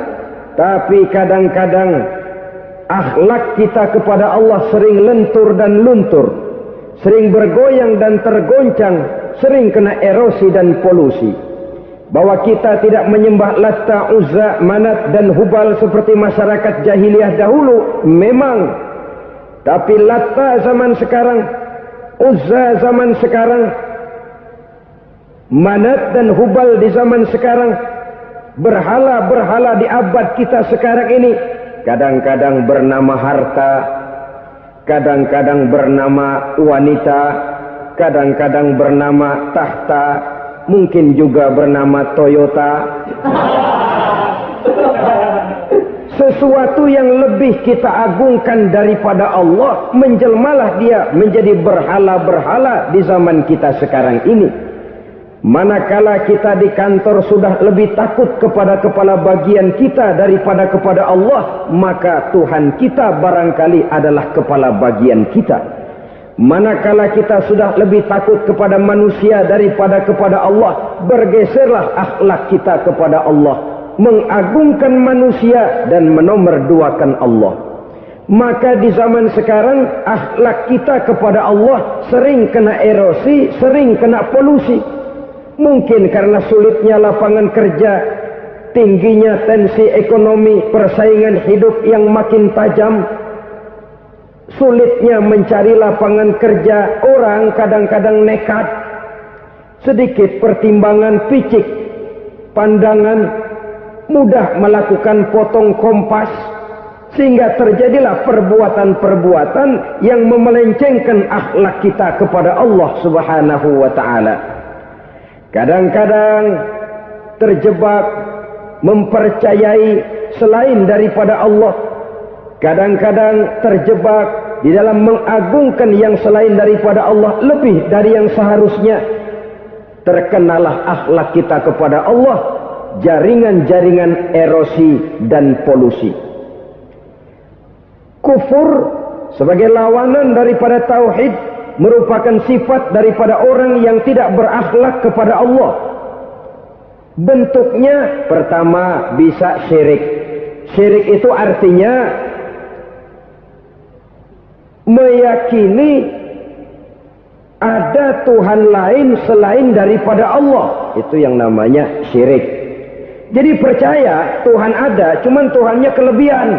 tapi kadang-kadang akhlak kita kepada Allah sering lentur dan luntur, sering bergoyang dan tergoncang, sering kena erosi dan polusi. Bahwa kita tidak menyembah Latta, Uzza, Manat dan Hubal seperti masyarakat jahiliyah dahulu, memang. Tapi Latta zaman sekarang, Uzza zaman sekarang, Manat dan Hubal di zaman sekarang, berhala-berhala di abad kita sekarang ini, kadang-kadang bernama harta, kadang-kadang bernama wanita, kadang-kadang bernama tahta, mungkin juga bernama Toyota. Sesuatu yang lebih kita agungkan daripada Allah, menjelmalah dia menjadi berhala-berhala di zaman kita sekarang ini. Manakala kita di kantor sudah lebih takut kepada kepala bagian kita daripada kepada Allah, maka Tuhan kita barangkali adalah kepala bagian kita. Manakala kita sudah lebih takut kepada manusia daripada kepada Allah, bergeserlah akhlak kita kepada Allah, mengagungkan manusia dan menomorduakan Allah. Maka di zaman sekarang akhlak kita kepada Allah sering kena erosi, sering kena polusi. Mungkin karena sulitnya lapangan kerja, tingginya tensi ekonomi, persaingan hidup yang makin tajam, sulitnya mencari lapangan kerja, orang kadang-kadang nekat, sedikit pertimbangan, picik pandangan, mudah melakukan potong kompas, sehingga terjadilah perbuatan-perbuatan yang memelencengkan akhlak kita kepada Allah Subhanahu wa ta'ala. Kadang-kadang terjebak mempercayai selain daripada Allah. Kadang-kadang terjebak di dalam mengagungkan yang selain daripada Allah lebih dari yang seharusnya. Terkenalah akhlak kita kepada Allah jaringan-jaringan erosi dan polusi. Kufur sebagai lawanan daripada tauhid merupakan sifat daripada orang yang tidak berakhlak kepada Allah. Bentuknya pertama bisa syirik. Syirik itu artinya meyakini ada Tuhan lain selain daripada Allah. Itu yang namanya syirik. Jadi percaya Tuhan ada, cuman Tuhannya kelebihan.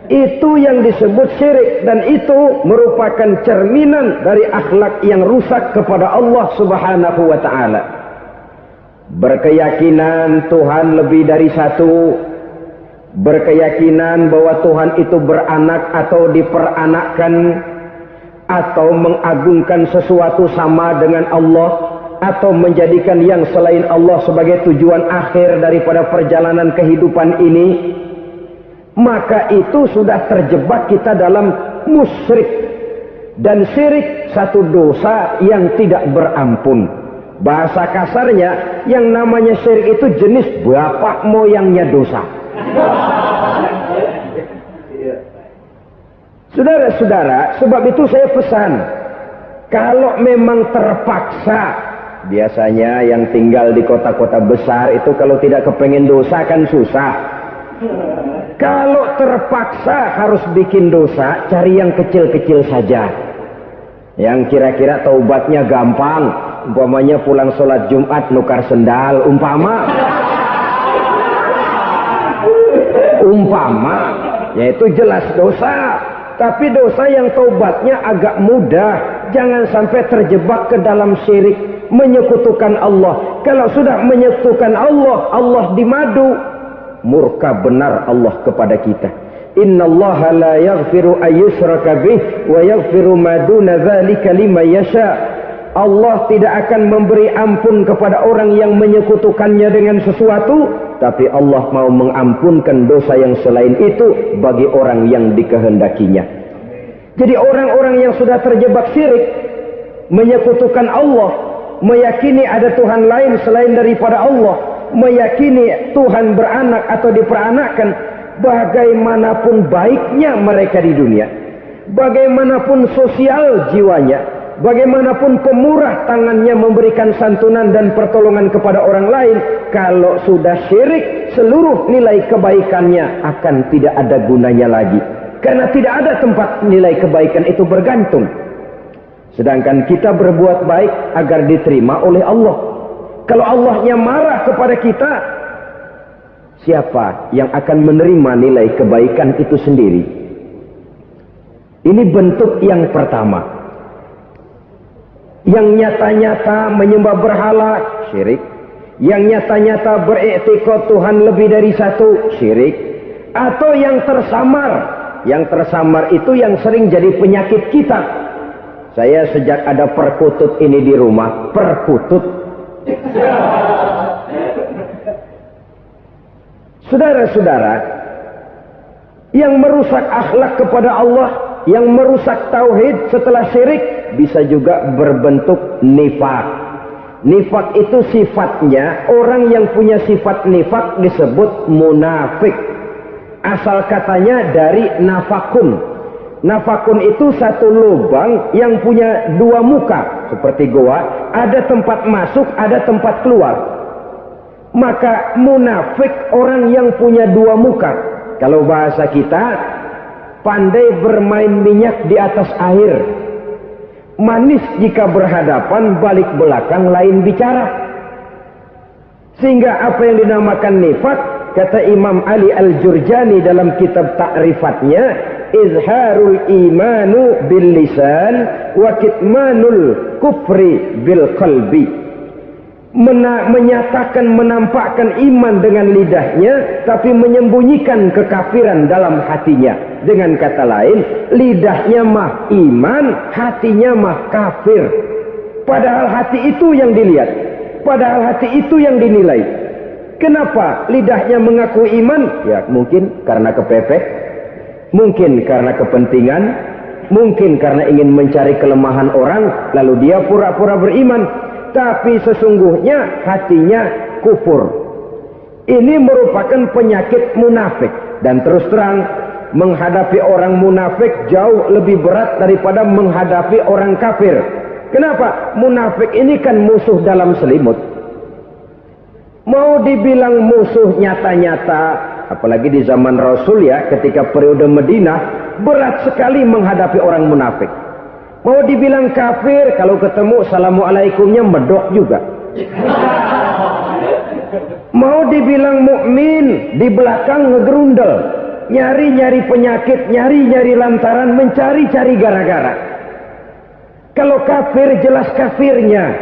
Itu yang disebut syirik, dan itu merupakan cerminan dari akhlak yang rusak kepada Allah Subhanahu wa ta'ala. Berkeyakinan Tuhan lebih dari satu, berkeyakinan bahwa Tuhan itu beranak atau diperanakkan, atau mengagungkan sesuatu sama dengan Allah, atau menjadikan yang selain Allah sebagai tujuan akhir daripada perjalanan kehidupan ini, maka itu sudah terjebak kita dalam musyrik. Dan syirik satu dosa yang tidak berampun. Bahasa kasarnya, yang namanya syirik itu jenis bapak moyangnya dosa. Saudara-saudara, sebab itu saya pesan, kalau memang terpaksa, biasanya yang tinggal di kota-kota besar itu kalau tidak kepengen dosa kan susah. Kalau terpaksa harus bikin dosa, cari yang kecil-kecil saja, yang kira-kira taubatnya gampang. Umpamanya pulang sholat Jumat nukar sendal, umpama, yaitu jelas dosa. Tapi dosa yang taubatnya agak mudah. Jangan sampai terjebak ke dalam syirik, menyekutukan Allah. Kalau sudah menyekutukan Allah, Allah dimadu, murka benar Allah kepada kita. Innallaha la yaghfiru ayyushraka bih wa yaghfiru ma duna dzalika liman yasha. Allah tidak akan memberi ampun kepada orang yang menyekutukannya dengan sesuatu, tapi Allah mau mengampunkan dosa yang selain itu bagi orang yang dikehendakinya. Jadi orang-orang yang sudah terjebak syirik, menyekutukan Allah, meyakini ada Tuhan lain selain daripada Allah, meyakini Tuhan beranak atau diperanakkan, bagaimanapun baiknya mereka di dunia, bagaimanapun sosial jiwanya, bagaimanapun pemurah tangannya memberikan santunan dan pertolongan kepada orang lain, kalau sudah syirik, seluruh nilai kebaikannya akan tidak ada gunanya lagi. Karena tidak ada tempat nilai kebaikan itu bergantung. Sedangkan kita berbuat baik agar diterima oleh Allah. Kalau Allahnya marah kepada kita, siapa yang akan menerima nilai kebaikan itu sendiri? Ini bentuk yang pertama. Yang nyata-nyata menyembah berhala, syirik. Yang nyata-nyata beriktikad Tuhan lebih dari satu, syirik. Atau yang tersamar. Yang tersamar itu yang sering jadi penyakit kita. Saya sejak ada perkutut ini di rumah, perkutut. Saudara-saudara, yang merusak akhlak kepada Allah, yang merusak tauhid setelah syirik, bisa juga berbentuk nifak. Nifak itu sifatnya, orang yang punya sifat nifak disebut munafik. Asal katanya dari nafakun. Nafakun itu satu lubang yang punya dua muka, seperti goa, ada tempat masuk, ada tempat keluar. Maka munafik orang yang punya dua muka. Kalau bahasa kita, pandai bermain minyak di atas air. Manis jika berhadapan, balik belakang lain bicara. Sehingga apa yang dinamakan nifak, kata Imam Ali Al-Jurjani dalam kitab ta'rifatnya, izharul imanu bil lisan wa kitmanul kufri bil qalbi. Menyatakan, menampakkan iman dengan lidahnya, tapi menyembunyikan kekafiran dalam hatinya. Dengan kata lain, lidahnya mah iman, hatinya mah kafir. Padahal hati itu yang dilihat, padahal hati itu yang dinilai. Kenapa lidahnya mengaku iman? Ya mungkin karena kepepet, mungkin karena kepentingan, mungkin karena ingin mencari kelemahan orang, lalu dia pura-pura beriman. Tapi sesungguhnya hatinya kufur. Ini merupakan penyakit munafik. Dan terus terang, menghadapi orang munafik jauh lebih berat daripada menghadapi orang kafir. Kenapa? Munafik ini kan musuh dalam selimut. Mau dibilang musuh nyata-nyata, apalagi di zaman Rasul ya, ketika periode Madinah, berat sekali menghadapi orang munafik. Mau dibilang kafir, kalau ketemu assalamualaikumnya medok juga. Mau dibilang mukmin, di belakang ngegerundel, nyari-nyari penyakit, nyari-nyari lantaran, mencari-cari gara-gara. Kalau kafir jelas kafirnya,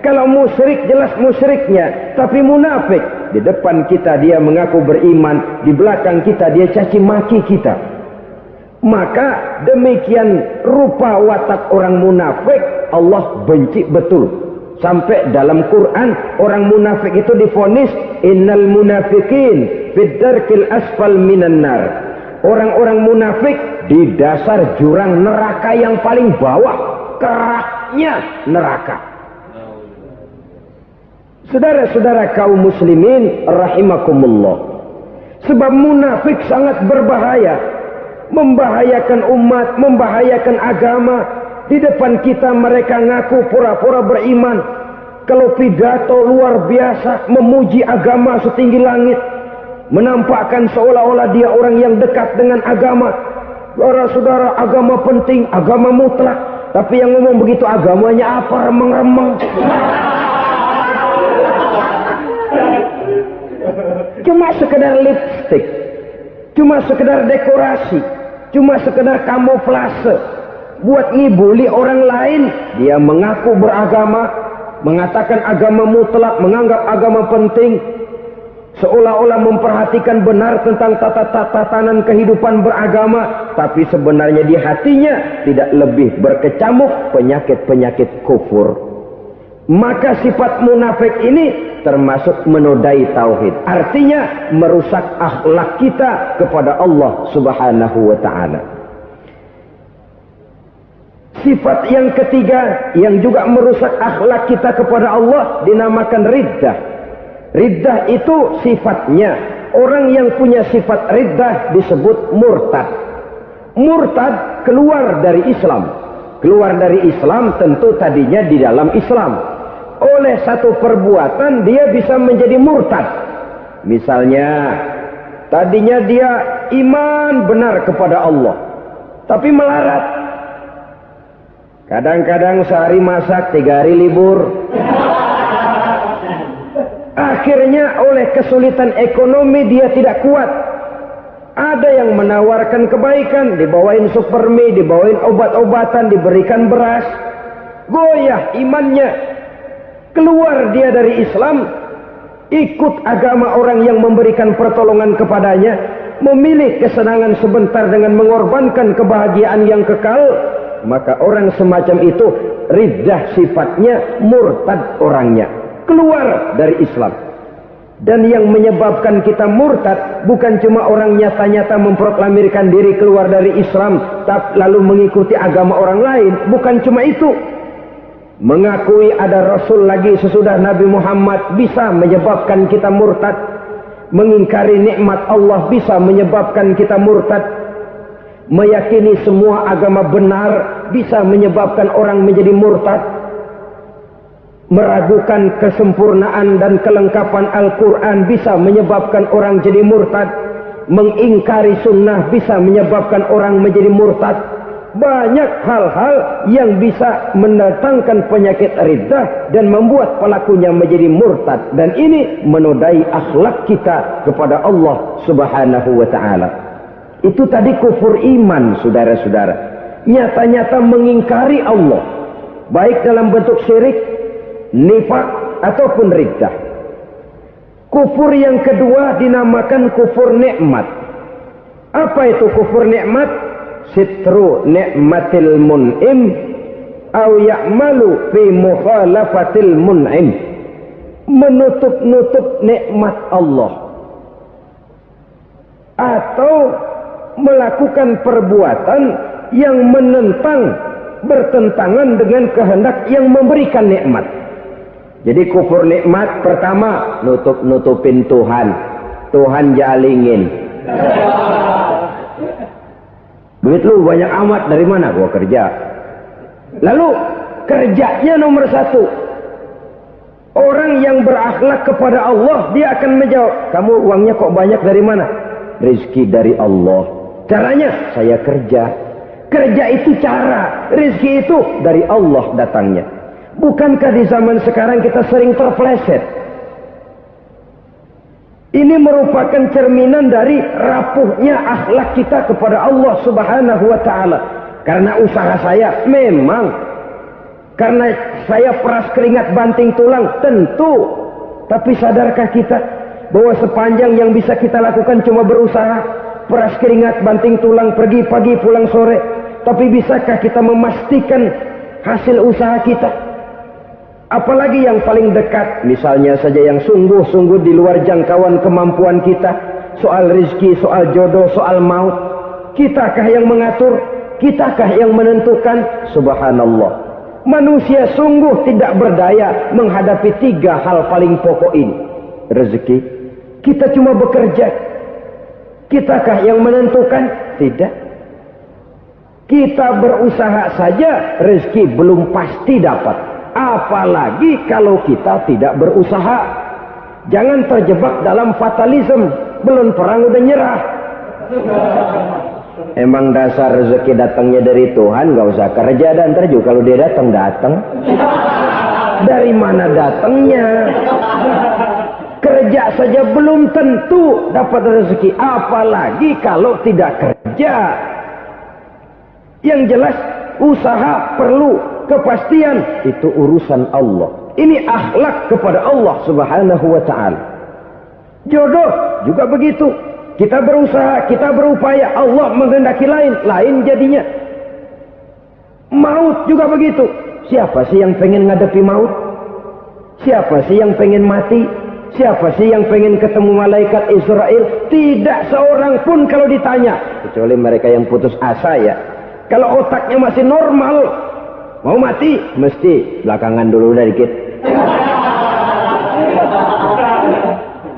kalau musyrik jelas musyriknya. Tapi munafik, di depan kita dia mengaku beriman, di belakang kita dia caci maki kita. Maka demikian rupa watak orang munafik Allah benci betul. Sampai dalam Quran orang munafik itu divonis innal munafiqin fid darkil asfal minan nar. Orang-orang munafik di dasar jurang neraka yang paling bawah, keraknya neraka. Saudara-saudara kaum muslimin rahimakumullah. Sebab munafik sangat berbahaya. Membahayakan umat, membahayakan agama. Di depan kita mereka ngaku pura-pura beriman. Kalau pidato luar biasa, memuji agama setinggi langit, menampakkan seolah-olah dia orang yang dekat dengan agama. Saudara-saudara, agama penting, agama mutlak. Tapi yang ngomong begitu agamanya apa? Remeng-remeng. Cuma sekedar lipstick, cuma sekedar dekorasi, cuma sekedar kamuflase buat ngibuli orang lain. Dia mengaku beragama, mengatakan agama mutlak, menganggap agama penting, seolah-olah memperhatikan benar tentang tatanan kehidupan beragama, tapi sebenarnya di hatinya tidak lebih berkecamuk penyakit-penyakit kufur. Maka sifat munafik ini termasuk menodai tauhid. Artinya merusak akhlak kita kepada Allah Subhanahu wa ta'ala. Sifat yang ketiga yang juga merusak akhlak kita kepada Allah dinamakan riddah. Riddah itu sifatnya, orang yang punya sifat riddah disebut murtad. Murtad keluar dari Islam. Keluar dari Islam tentu tadinya di dalam Islam. Oleh satu perbuatan dia bisa menjadi murtad. Misalnya, tadinya dia iman benar kepada Allah, tapi melarat. Kadang-kadang sehari masak, 3 hari libur. Akhirnya oleh kesulitan ekonomi dia tidak kuat. Ada yang menawarkan kebaikan, dibawain supermi, dibawain obat-obatan, diberikan beras. Goyah imannya. Keluar dia dari Islam, ikut agama orang yang memberikan pertolongan kepadanya, memilih kesenangan sebentar dengan mengorbankan kebahagiaan yang kekal. Maka orang semacam itu riddah sifatnya, murtad orangnya, keluar dari Islam. Dan yang menyebabkan kita murtad bukan cuma orang nyata-nyata memproklamirkan diri keluar dari Islam lalu mengikuti agama orang lain. Bukan cuma itu. Mengakui ada Rasul lagi sesudah Nabi Muhammad bisa menyebabkan kita murtad. Mengingkari nikmat Allah bisa menyebabkan kita murtad. Meyakini semua agama benar bisa menyebabkan orang menjadi murtad. Meragukan kesempurnaan dan kelengkapan Al-Quran bisa menyebabkan orang jadi murtad. Mengingkari sunnah bisa menyebabkan orang menjadi murtad. Banyak hal-hal yang bisa mendatangkan penyakit riddah dan membuat pelakunya menjadi murtad. Dan ini menodai akhlak kita kepada Allah Subhanahu wa ta'ala. Itu tadi kufur iman, saudara-saudara. Nyata-nyata mengingkari Allah, baik dalam bentuk syirik, nifak ataupun riddah. Kufur yang kedua dinamakan kufur nikmat. Apa itu kufur nikmat? Sitru nikmatil mun'im au ya'malu fi mukhalafatil mun'im. Menutup-nutup nikmat Allah atau melakukan perbuatan yang menentang, bertentangan dengan kehendak yang memberikan nikmat. Jadi kufur nikmat pertama, nutup-nutupin Tuhan. Tuhan jalingin. Duit lu banyak amat, dari mana? Gua kerja. Lalu kerjanya nomor 1. Orang yang berakhlak kepada Allah, dia akan menjawab, kamu uangnya kok banyak, dari mana? Rizki dari Allah. Caranya, saya kerja. Kerja itu cara, rizki itu dari Allah datangnya. Bukankah di zaman sekarang kita sering terpleset? Ini merupakan cerminan dari rapuhnya akhlak kita kepada Allah Subhanahu wa ta'ala. Karena usaha saya memang, karena saya peras keringat banting tulang, tentu. Tapi sadarkah kita bahwa sepanjang yang bisa kita lakukan cuma berusaha, peras keringat banting tulang, pergi pagi pulang sore. Tapi bisakah kita memastikan hasil usaha kita? Apalagi yang paling dekat, misalnya saja yang sungguh-sungguh di luar jangkauan kemampuan kita, soal rizki, soal jodoh, soal maut. Kitakah yang mengatur? Kitakah yang menentukan? Subhanallah. Manusia sungguh tidak berdaya menghadapi 3 hal paling pokok ini. Rezeki, kita cuma bekerja. Kitakah yang menentukan? Tidak. Kita berusaha saja, rezeki belum pasti dapat. Apalagi kalau kita tidak berusaha. Jangan terjebak dalam fatalisme. Belum perang udah nyerah. Emang dasar rezeki datangnya dari Tuhan, gak usah kerja, dan ntar juga kalau dia datang. Dari mana datangnya? Kerja saja belum tentu dapat rezeki, apalagi kalau tidak kerja. Yang jelas usaha perlu kepastian, itu urusan Allah. Ini akhlak kepada Allah Subhanahu wa ta'ala. Jodoh juga begitu. Kita berusaha, kita berupaya, Allah menghendaki lain jadinya. Maut juga begitu. Siapa sih yang pengen ngadepi maut? Siapa sih yang pengen mati? Siapa sih yang pengen ketemu malaikat Israel? Tidak seorang pun kalau ditanya, kecuali mereka yang putus asa ya. Kalau otaknya masih normal, mau mati mesti belakangan dulu dikit.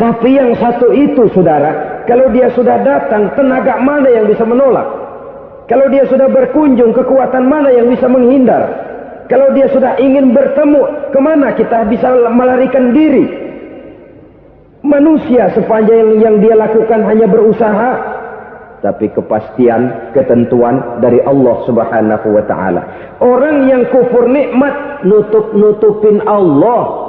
Tapi yang satu itu, saudara, kalau dia sudah datang, tenaga mana yang bisa menolak? Kalau dia sudah berkunjung, kekuatan mana yang bisa menghindar? Kalau dia sudah ingin bertemu, kemana kita bisa melarikan diri? Manusia sepanjang yang dia lakukan hanya berusaha, tapi kepastian, ketentuan dari Allah Subhanahu wa ta'ala. Orang yang kufur nikmat, nutupin Allah.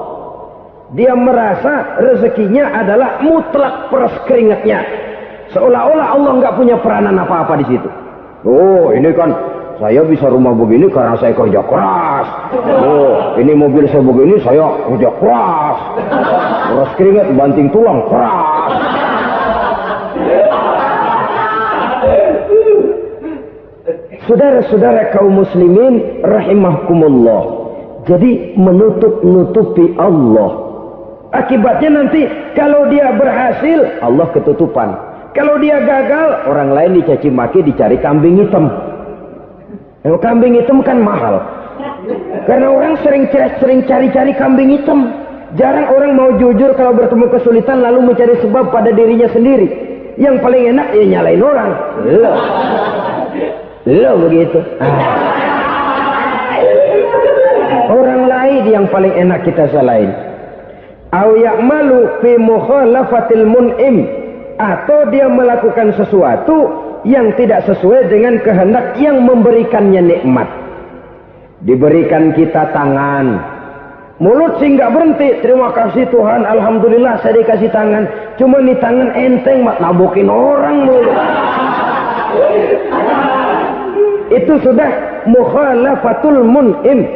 Dia merasa rezekinya adalah mutlak peras keringatnya. Seolah-olah Allah nggak punya peranan apa-apa di situ. Oh, ini kan saya bisa rumah begini karena saya kerja keras. Oh, ini mobil saya begini saya kerja keras. Peras keringat banting tulang keras. Saudara-saudara kaum muslimin rahimakumullah. Jadi menutup-nutupi Allah. Akibatnya nanti kalau dia berhasil, Allah ketutupan. Kalau dia gagal, orang lain dicaci maki, dicari kambing hitam. Kambing hitam kan mahal. Karena orang sering cari-cari kambing hitam. Jarang orang mau jujur kalau bertemu kesulitan lalu mencari sebab pada dirinya sendiri. Yang paling enak ya nyalain orang. Lo begitu. Orang lain yang paling enak kita salahin. Au ya'malu fi mukhalafatil mun'im, atau dia melakukan sesuatu yang tidak sesuai dengan kehendak yang memberikannya nikmat. Diberikan kita tangan, mulut sih nggak berhenti. Terima kasih Tuhan, alhamdulillah saya dikasih tangan. Cuma nih tangan enteng mak nabokin orang mulut. Itu sudah mukhalafatul mun'im,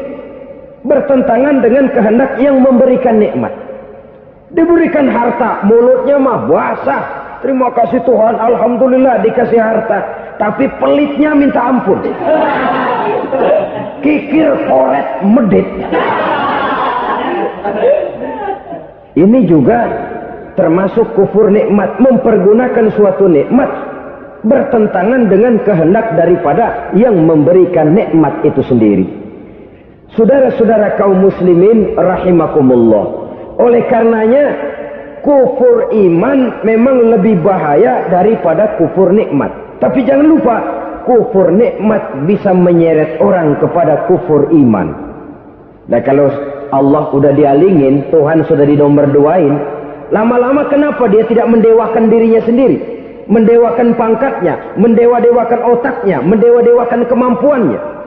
bertentangan dengan kehendak yang memberikan nikmat. Diberikan harta, mulutnya mah basah. Terima kasih Tuhan, alhamdulillah dikasih harta. Tapi pelitnya minta ampun. Kikir, koret, medit. Ini juga termasuk kufur nikmat. Mempergunakan suatu nikmat bertentangan dengan kehendak daripada yang memberikan nikmat itu sendiri. Saudara-saudara kaum muslimin rahimakumullah. Oleh karenanya kufur iman memang lebih bahaya daripada kufur nikmat. Tapi jangan lupa, kufur nikmat bisa menyeret orang kepada kufur iman. Nah kalau Allah udah dialingin, Tuhan sudah dinomor duain, lama-lama kenapa dia tidak mendewakan dirinya sendiri? Mendewakan pangkatnya, mendewa-dewakan otaknya, mendewa-dewakan kemampuannya.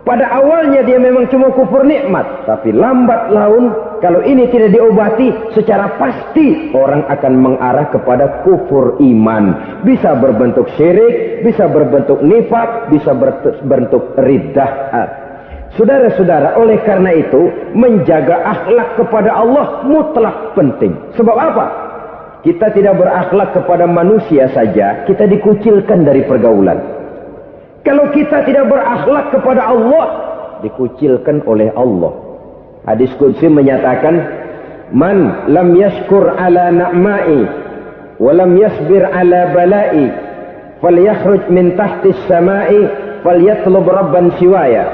Pada awalnya dia memang cuma kufur nikmat, tapi lambat laun kalau ini tidak diobati, secara pasti orang akan mengarah kepada kufur iman. Bisa berbentuk syirik, bisa berbentuk nifak, bisa berbentuk riddah. Saudara-saudara, oleh karena itu menjaga akhlak kepada Allah mutlak penting. Sebab apa? Kita tidak berakhlak kepada manusia saja, kita dikucilkan dari pergaulan. Kalau kita tidak berakhlak kepada Allah, dikucilkan oleh Allah. Hadis qudsi menyatakan, man lam yashkur ala na'ma'i wa lam yasbir ala bala'i falyakhruj min tahtis sama'i falyatlub rabban siwaya.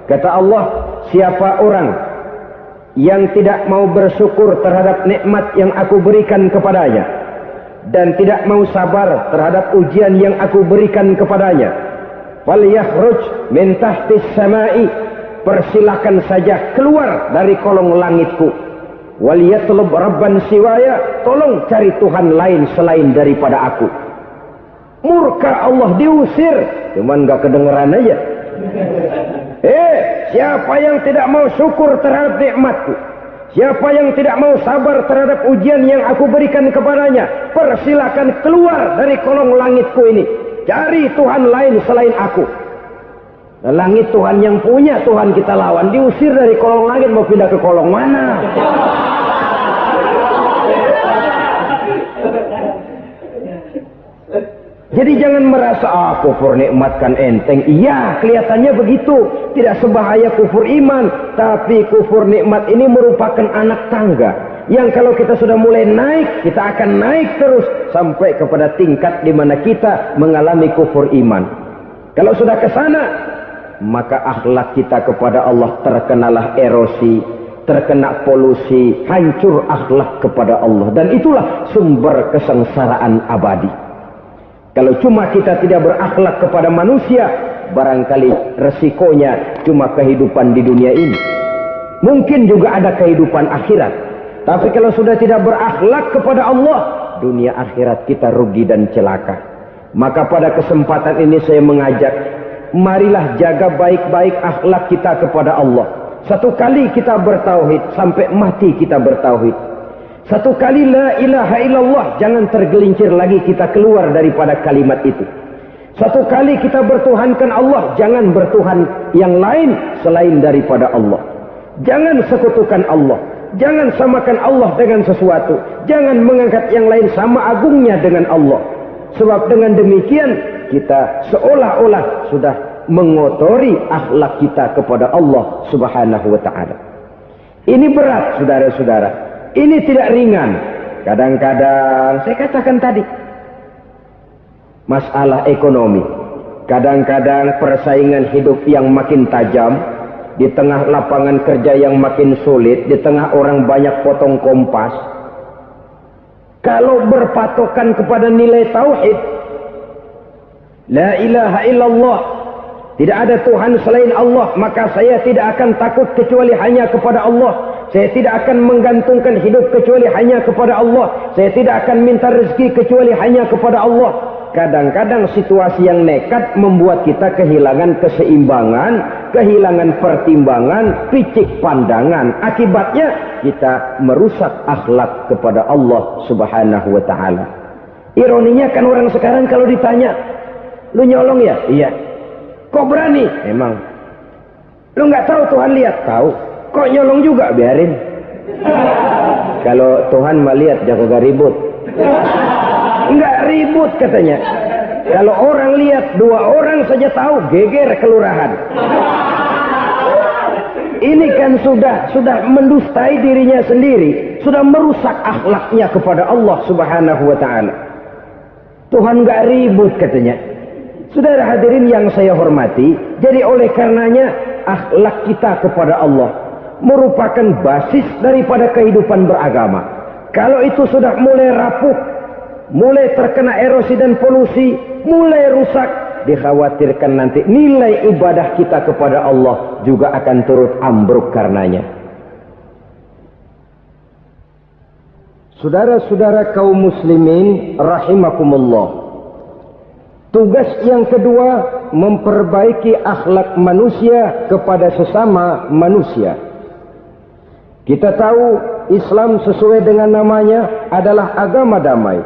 Kata Allah, siapa orang yang tidak mau bersyukur terhadap nikmat yang aku berikan kepadanya dan tidak mau sabar terhadap ujian yang aku berikan kepadanya, falyakhruj min tahtis sama'i, persilakan saja keluar dari kolong langitku, waliyatlub rabban siwaya, tolong cari Tuhan lain selain daripada aku. Murka Allah, diusir, cuman gak kedengeran aja. Siapa yang tidak mau syukur terhadap nikmatku, siapa yang tidak mau sabar terhadap ujian yang aku berikan kepadanya, persilakan keluar dari kolong langitku ini, cari Tuhan lain selain aku. Langit Tuhan yang punya, Tuhan kita lawan, diusir dari kolong langit, mau pindah ke kolong mana? Jadi jangan merasa kufur nikmat kan enteng. Iya, kelihatannya begitu, tidak sebahaya kufur iman. Tapi kufur nikmat ini merupakan anak tangga yang kalau kita sudah mulai naik, kita akan naik terus sampai kepada tingkat di mana kita mengalami kufur iman. Kalau sudah ke sana, maka akhlak kita kepada Allah terkenalah erosi, terkena polusi, hancur akhlak kepada Allah, dan itulah sumber kesengsaraan abadi. Kalau cuma kita tidak berakhlak kepada manusia, barangkali resikonya cuma kehidupan di dunia ini. Mungkin juga ada kehidupan akhirat. Tapi kalau sudah tidak berakhlak kepada Allah, dunia akhirat kita rugi dan celaka. Maka pada kesempatan ini saya mengajak, marilah jaga baik-baik akhlak kita kepada Allah. Satu kali kita bertauhid, sampai mati kita bertauhid. Satu kali la ilaha illallah, jangan tergelincir lagi kita keluar daripada kalimat itu. Satu kali kita bertuhankan Allah, jangan bertuhan yang lain selain daripada Allah. Jangan sekutukan Allah, jangan samakan Allah dengan sesuatu, jangan mengangkat yang lain sama agungnya dengan Allah. Sebab dengan demikian kita seolah-olah sudah mengotori akhlak kita kepada Allah Subhanahu wa ta'ala. Ini berat, saudara-saudara. Ini tidak ringan. Kadang-kadang saya katakan tadi, masalah ekonomi. Kadang-kadang persaingan hidup yang makin tajam, di tengah lapangan kerja yang makin sulit, di tengah orang banyak potong kompas. Kalau berpatokan kepada nilai tauhid, la ilaha illallah, tidak ada Tuhan selain Allah, maka saya tidak akan takut kecuali hanya kepada Allah. Saya tidak akan menggantungkan hidup kecuali hanya kepada Allah. Saya tidak akan minta rezeki kecuali hanya kepada Allah. Kadang-kadang situasi yang nekat membuat kita kehilangan keseimbangan, kehilangan pertimbangan, picik pandangan. Akibatnya kita merusak akhlak kepada Allah Subhanahu wa ta'ala. Ironinya kan orang sekarang kalau ditanya, lu nyolong ya? Iya. Kok berani? Emang. Lu nggak tahu Tuhan lihat? Tahu. Kok nyolong juga? Biarin. Kalau Tuhan melihat jaga ribut. Enggak ribut katanya. Kalau orang lihat, 2 orang saja tahu, geger kelurahan. Ini kan sudah mendustai dirinya sendiri, sudah merusak akhlaknya kepada Allah Subhanahu wa ta'ala. Tuhan enggak ribut katanya. Saudara hadirin yang saya hormati, jadi oleh karenanya akhlak kita kepada Allah merupakan basis daripada kehidupan beragama. Kalau itu sudah mulai rapuh, mulai terkena erosi dan polusi, mulai rusak, dikhawatirkan nanti nilai ibadah kita kepada Allah juga akan turut ambruk karenanya. Saudara-saudara kaum muslimin rahimakumullah, tugas yang kedua, memperbaiki akhlak manusia kepada sesama manusia. Kita tahu Islam sesuai dengan namanya adalah agama damai.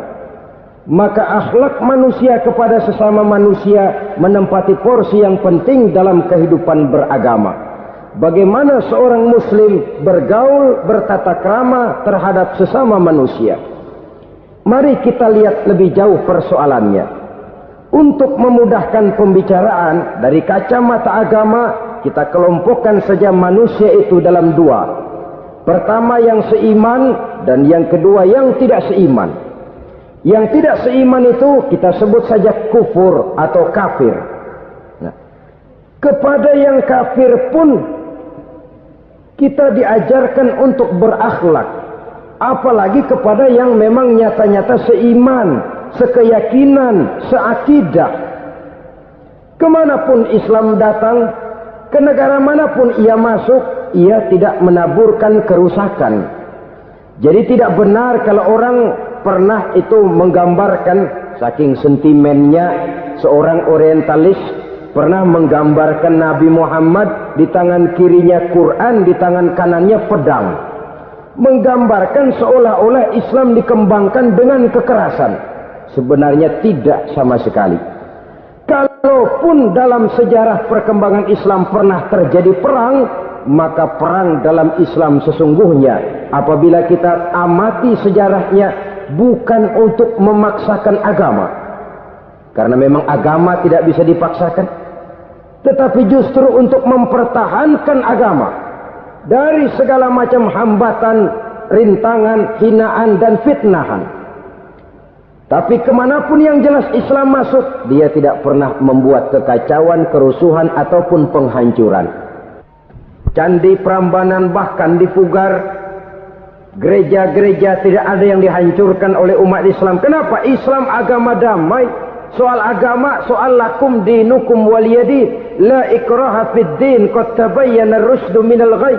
Maka akhlak manusia kepada sesama manusia menempati porsi yang penting dalam kehidupan beragama. Bagaimana seorang muslim bergaul, bertata krama terhadap sesama manusia. Mari kita lihat lebih jauh persoalannya. Untuk memudahkan pembicaraan dari kacamata agama, kita kelompokkan saja manusia itu dalam 2. Pertama yang seiman dan yang kedua yang tidak seiman. Yang tidak seiman itu kita sebut saja kufur atau kafir. Nah, kepada yang kafir pun kita diajarkan untuk berakhlak. Apalagi kepada yang memang nyata-nyata seiman, sekeyakinan, seakidah. Kemanapun Islam datang, ke negara manapun ia masuk, ia tidak menaburkan kerusakan. Jadi tidak benar kalau orang pernah itu menggambarkan, saking sentimennya seorang orientalis pernah menggambarkan Nabi Muhammad di tangan kirinya Quran, di tangan kanannya pedang. Menggambarkan seolah-olah Islam dikembangkan dengan kekerasan. Sebenarnya tidak sama sekali. Kalaupun dalam sejarah perkembangan Islam pernah terjadi perang, maka perang dalam Islam sesungguhnya apabila kita amati sejarahnya bukan untuk memaksakan agama, karena memang agama tidak bisa dipaksakan, tetapi justru untuk mempertahankan agama dari segala macam hambatan, rintangan, hinaan dan fitnahan. Tapi kemanapun yang jelas Islam masuk, dia tidak pernah membuat kekacauan, kerusuhan ataupun penghancuran. Candi Prambanan bahkan dipugar, gereja-gereja tidak ada yang dihancurkan oleh umat Islam. Kenapa? Islam agama damai. Soal agama, soal lakum dinukum waliyadin, la ikraha fid din, qad tabayyana ar-rusydu minal ghayy.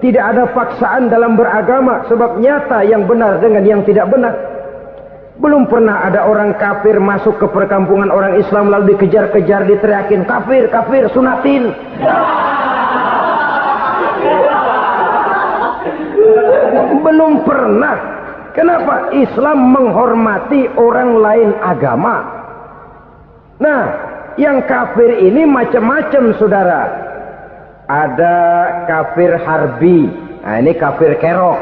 Tidak ada paksaan dalam beragama, sebab nyata yang benar dengan yang tidak benar. Belum pernah ada orang kafir masuk ke perkampungan orang Islam lalu dikejar-kejar, diteriakin kafir, kafir, sunatin. Belum pernah. Kenapa? Islam menghormati orang lain agama. Nah, yang kafir ini macam-macam, saudara. Ada kafir harbi. Nah, ini kafir kerok.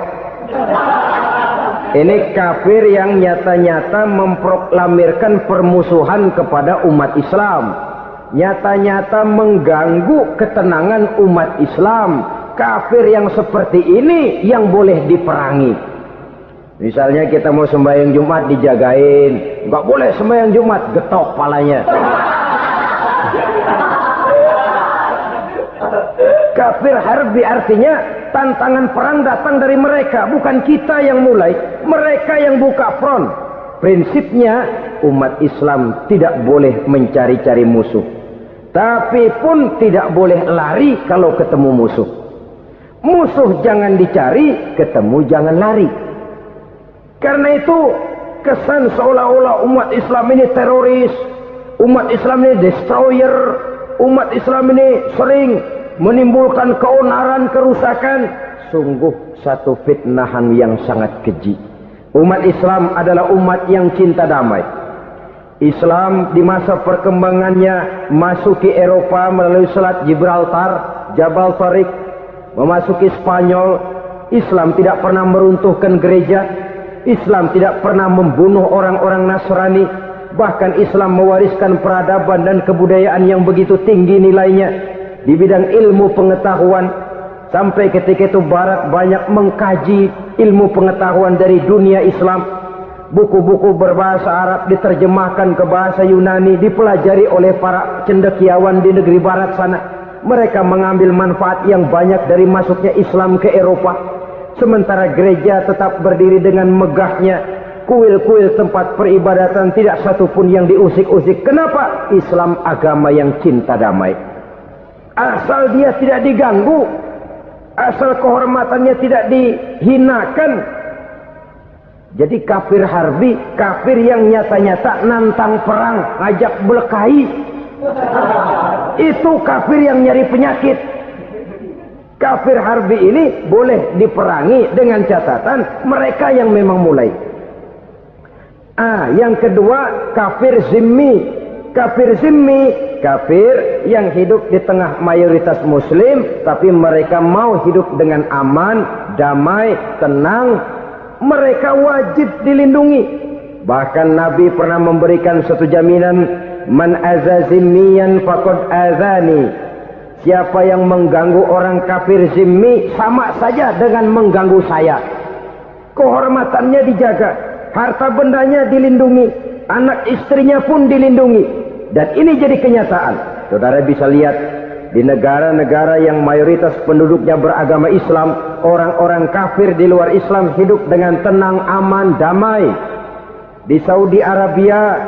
Ini kafir yang nyata-nyata memproklamirkan permusuhan kepada umat Islam. Nyata-nyata mengganggu ketenangan umat Islam. Kafir yang seperti ini yang boleh diperangi. Misalnya kita mau sembahyang Jumat dijagain, nggak boleh sembahyang Jumat, getok palanya. Kafir harbi artinya tantangan perang datang dari mereka, bukan kita yang mulai, mereka yang buka front. Prinsipnya umat Islam tidak boleh mencari-cari musuh, tapi pun tidak boleh lari kalau ketemu musuh. Musuh jangan dicari, ketemu jangan lari. Karena itu kesan seolah-olah umat Islam ini teroris, umat Islam ini destroyer, umat Islam ini sering menimbulkan keonaran, kerusakan. Sungguh satu fitnahan yang sangat keji. Umat Islam adalah umat yang cinta damai. Islam di masa perkembangannya masuki Eropa melalui Selat Gibraltar, Jabal Tariq, memasuki Spanyol. Islam tidak pernah meruntuhkan gereja. Islam tidak pernah membunuh orang-orang Nasrani. Bahkan Islam mewariskan peradaban dan kebudayaan yang begitu tinggi nilainya di bidang ilmu pengetahuan. Sampai ketika itu Barat banyak mengkaji ilmu pengetahuan dari dunia Islam. Buku-buku berbahasa Arab diterjemahkan ke bahasa Yunani, dipelajari oleh para cendekiawan di negeri Barat sana. Mereka mengambil manfaat yang banyak dari masuknya Islam ke Eropa. Sementara gereja tetap berdiri dengan megahnya. Kuil-kuil tempat peribadatan tidak satupun yang diusik-usik. Kenapa? Islam agama yang cinta damai. Asal dia tidak diganggu, asal kehormatannya tidak dihinakan. Jadi kafir harbi, kafir yang nyata-nyata nantang perang, ngajak berkelahi. Itu kafir yang nyari penyakit. Kafir harbi ini boleh diperangi dengan catatan mereka yang memang mulai. Yang kedua kafir zimmi. Kafir zimmi, kafir yang hidup di tengah mayoritas muslim, tapi mereka mau hidup dengan aman, damai, tenang. Mereka wajib dilindungi. Bahkan Nabi pernah memberikan satu jaminan, man aza zimmiyan faqad azani. Siapa yang mengganggu orang kafir zimmi sama saja dengan mengganggu saya. Kehormatannya dijaga, harta bendanya dilindungi, anak istrinya pun dilindungi. Dan ini jadi kenyataan. Saudara bisa lihat di negara-negara yang mayoritas penduduknya beragama Islam, orang-orang kafir di luar Islam hidup dengan tenang, aman, damai. Di Saudi Arabia,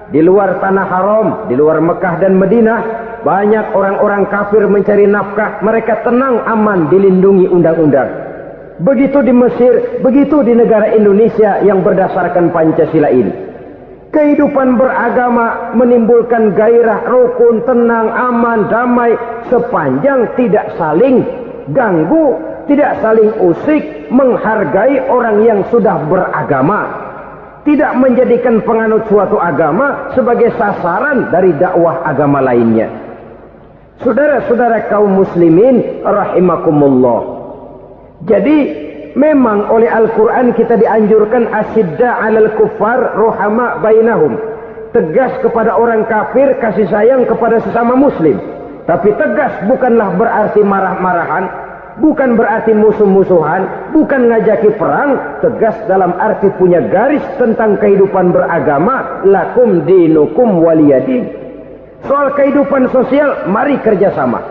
di luar tanah haram, di luar Mekah dan Madinah, banyak orang-orang kafir mencari nafkah. Mereka tenang, aman, dilindungi undang-undang. Begitu di Mesir, begitu di negara Indonesia yang berdasarkan Pancasila ini. Kehidupan beragama menimbulkan gairah, rukun, tenang, aman, damai, sepanjang tidak saling ganggu, tidak saling usik, menghargai orang yang sudah beragama, tidak menjadikan penganut suatu agama sebagai sasaran dari dakwah agama lainnya. Saudara-saudara kaum muslimin rahimakumullah. Jadi memang oleh Al-Quran kita dianjurkan asidda 'alal kuffar ruhama bainahum. Tegas kepada orang kafir, kasih sayang kepada sesama muslim. Tapi tegas bukanlah berarti marah-marahan, bukan berarti musuh-musuhan, bukan ngajaki perang. Tegas dalam arti punya garis tentang kehidupan beragama, lakum dinukum waliyadin. Soal kehidupan sosial, mari kerjasama.